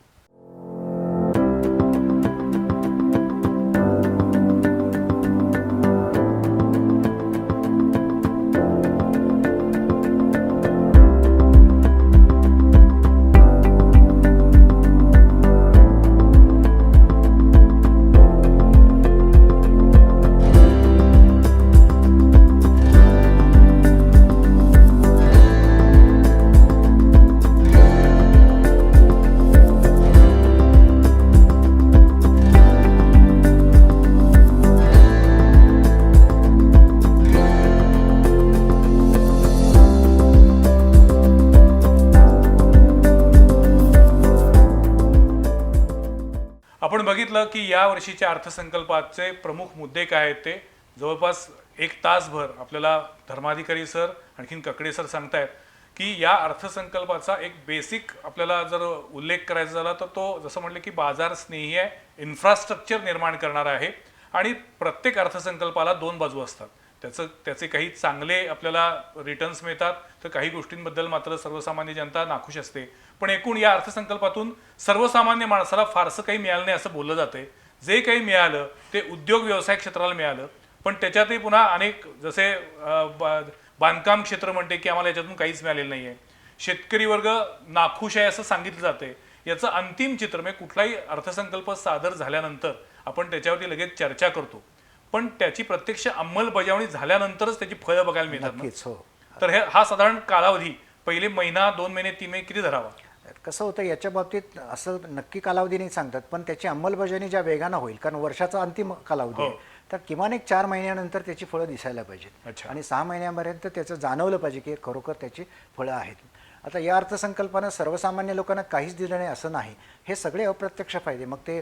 आपण बघितलं की या वर्षीच्या अर्थसंकल्पाचे प्रमुख मुद्दे काय आहेत ते जवळपास एक तासभर आपल्याला धर्माधिकारी सर आणखीन ककडे सर सांगतायत की या अर्थसंकल्पाचा एक बेसिक आपल्याला जर उल्लेख करायचा झाला तर तो जसं म्हटलं की बाजार स्नेही आहे, इन्फ्रास्ट्रक्चर निर्माण करणारा आहे आणि प्रत्येक अर्थसंकल्पाला दोन बाजू असतात. त्याचे काही चांगले आपल्याला रिटर्न्स मिळतात तर काही गोष्टींबद्दल मात्र सर्वसामान्य जनता नाखुश असते. पण एकूण या अर्थसंकल्पातून सर्वसामान्य माणसाला फारसं काही मिळालं नाही असं बोललं जाते. जे काही मिळालं ते उद्योग व्यवसाय क्षेत्राला मिळालं, पण त्याच्यातही पुन्हा अनेक जसे बांधकाम क्षेत्र म्हणते की आम्हाला याच्यातून काहीच मिळालेलं नाही आहे. शेतकरी वर्ग नाखुश आहे असं सांगितलं जाते. याचं अंतिम चित्र म्हणजे कुठलाही अर्थसंकल्प सादर झाल्यानंतर आपण त्याच्यावरती लगेच चर्चा करतो, पण त्याची प्रत्यक्ष अंमलबजावणी झाल्यानंतरच त्याची फळं बघायला मिळतात ना.
नक्कीच, हो.
तर हा साधारण कालावधी पहिले महिना 2 महिने 3 महिने किती धरावा?
कसं होतं याच्या बाबतीत असं नक्की कालावधी नाही सांगतात, पण त्याची अंमलबजावणी ज्या वेगानं होईल, कारण वर्षाचा अंतिम कालावधी आहे, तर किमान एक 4 महिन्यानंतर त्याची फळं दिसायला पाहिजेत
अच्छा.
आणि 6 महिन्यापर्यंत त्याचं जाणवलं पाहिजे की खरोखर त्याची फळं आहेत. आता या अर्थसंकल्पानं सर्वसामान्य लोकांना काहीच दिलं नाही असं नाही. हे सगळे अप्रत्यक्ष फायदे, मग ते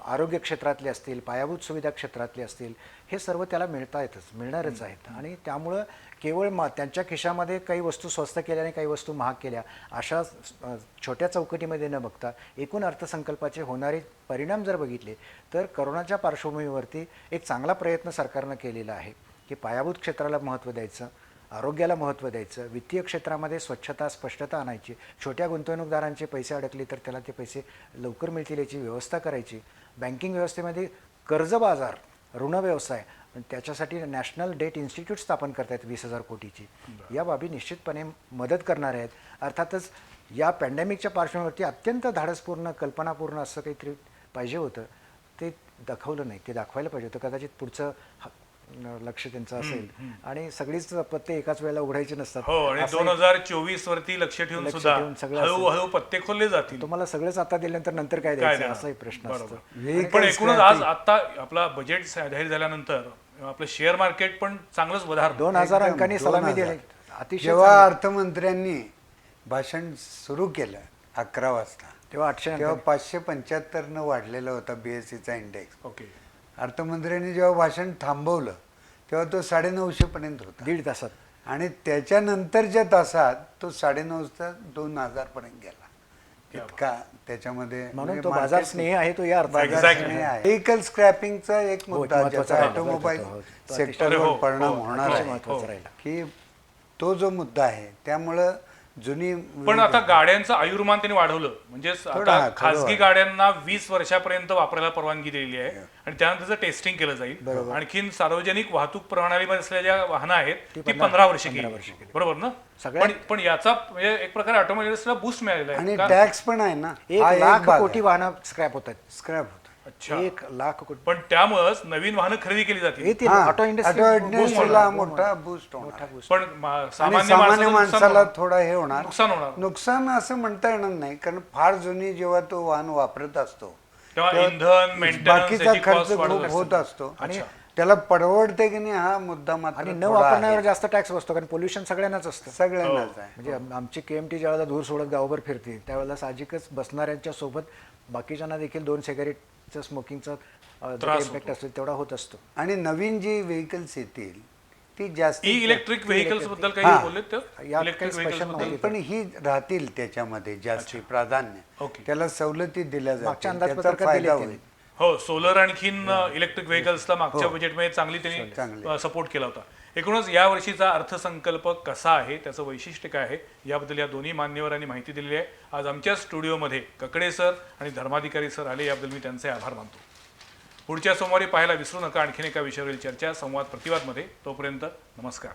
आरोग्य क्षेत्रातले असतील, पायाभूत सुविधा क्षेत्रातले असतील, हे सर्व त्याला मिळणारच आहेत. आणि त्यामुळं केवळ त्यांच्या खिशामध्ये काही वस्तू स्वस्त केल्या आणि काही वस्तू महाग केल्या अशा छोट्या चौकटीमध्ये न बघता एकूण अर्थसंकल्पाचे होणारे परिणाम जर बघितले तर करोनाच्या पार्श्वभूमीवरती एक चांगला प्रयत्न सरकारनं केलेला आहे की पायाभूत क्षेत्राला महत्त्व द्यायचं, आरोग्याला महत्त्व द्यायचं, वित्तीय क्षेत्रामध्ये स्वच्छता स्पष्टता आणायची, छोट्या गुंतवणूकदारांचे पैसे अडकले तर त्याला ते पैसे लवकर मिळतील याची व्यवस्था करायची, बँकिंग व्यवस्थेमध्ये कर्ज बाजार, ऋण व्यवसाय, त्याच्यासाठी नॅशनल डेट इन्स्टिट्यूट स्थापन करतायत 20,000 कोटीची. या बाबी निश्चितपणे मदत करणार आहेत. अर्थातच या पॅन्डेमिकच्या पार्श्वभूमीवरती अत्यंत धाडसपूर्ण कल्पनापूर्ण असं काहीतरी पाहिजे होतं, ते दाखवलं नाही. ते दाखवायला पाहिजे होतं. कदाचित पुढचं लक्ष त्यांचं असेल आणि सगळीच पत्ते एकाच वेळेला उघडायचे नसतात.
हो, आणि 2024 वरती लक्ष ठेवून सुद्धा
सगळं
हळूहळू पत्ते खोलले जातील.
तुम्हाला सगळंच आता दिल्यानंतर नंतर काय द्यायचं असाही प्रश्न असतो.
पण एकूणच आज आता आपला बजेट जाहीर झाल्यानंतर आपलं शेअर मार्केट पण चांगलंच वधारलं.
2,000 अंकांनी सलामी दिली. अतिशय
जेव्हा अर्थमंत्र्यांनी भाषण सुरू केलं 11 वाजता
तेव्हा 800
तेव्हा 575 वाढलेला होता BSEचा इंडेक्स.
ओके.
अर्थमंत्र्यांनी जेव्हा भाषण थांबवलं तेव्हा तो 950 पर्यंत होता
दीड तासात.
आणि त्याच्यानंतरच्या तासात तो 9.5 2,000 पर्यंत गेला. इतका त्याच्यामध्ये
म्हणून तो बाजार स्नेही आहे तो या अर्थात.
व्हेकल स्क्रॅपिंगचा एक मुद्दा ज्याचा
महत्त्वाचा
ऑटोमोबाईल
महत्त्वाचा
सेक्टरवर परिणाम होणार आहे
महत्त्वाचा राहिला.
की तो जो मुद्दा आहे त्यामुळं जुनी
पण आता गाड्यांचं आयुर्मान त्यांनी वाढवलं. म्हणजे आता खासगी गाड्यांना 20 वर्षापर्यंत वापरायला परवानगी दिलेली आहे आणि त्यानंतर टेस्टिंग केलं जाईल. आणखीन सार्वजनिक वाहतूक प्रणालीमध्ये असलेल्या वाहनं आहेत ती 15 वर्ष केली. बरोबर ना? पण याचा म्हणजे एक प्रकारे ऑटोमोबाईल्सला बूस्ट मिळालेला आहे.
आणि टॅक्स पण आहे ना.
1,00,000 कोटी वाहनं स्क्रॅप होतात.
स्क्रॅप होत.
अच्छा.
1,00,000 कोटी.
पण त्यामुळेच नवीन वाहनं खरेदी केली जातील.
येतील. ऑटो
इंडस्ट्रीला मोठा बूस्ट होणार.
पण
सामान्य माणसाला थोडा हे होणार,
नुकसान होणार.
नुकसान असं म्हणता येणार नाही कारण फार जुनी जेव्हा तो वाहन वापरत असतो
तेव्हा इंधन मेंटेनन्स
बाकीचा खर्च खूप होत असतो आणि त्याला परवडते की नाही हा मुद्दा मात्र
आणि न वापरण्यावर जास्त टॅक्स बसतो कारण पोल्युशन सगळ्यांनाच असतं.
सगळ्यांनाच आहे.
म्हणजे आमची KMT ज्यावेळेला धूर सोडत गावभर फिरते त्यावेळेला साहजिकच बसणाऱ्यांच्या सोबत बाकीच्यांना देखील 2 सिगारेटचं स्मोकिंगचा इम्पॅक्ट असतो तेवढा होत असतो.
आणि नवीन जी व्हेकल्स येतील ती जास्त
इलेक्ट्रिक व्हेकल्स बद्दल काही बोलले
यात
इलेक्ट्रिक
काही special
व्हेकल्स
पण ही राहतील त्याच्यामध्ये जास्त प्राधान्य.
ओके.
त्याला सवलती दिल्या
मागच्या
जातील, त्याचा
अंदाजपत्रकात
फायदा
दिले
होईल.
हो, सोलर आणखीन इलेक्ट्रिक व्हेकल्सला मागच्या बजेटमध्ये चांगली त्यांनी सपोर्ट केला होता. एकूणच या वर्षीचा अर्थसंकल्प कसा आहे, त्याचं वैशिष्ट्य काय आहे, याबद्दल या दोन्ही मान्यवरांनी माहिती दिलेली आहे. आज आमच्या स्टुडिओमध्ये ककडे सर आणि धर्माधिकारी सर आले, याबद्दल मी त्यांचे आभार मानतो. पुढच्या सोमवारी पाहायला विसरू नका आणखीन एका विषयावरील चर्चा संवाद प्रतिवादमध्ये. तोपर्यंत नमस्कार.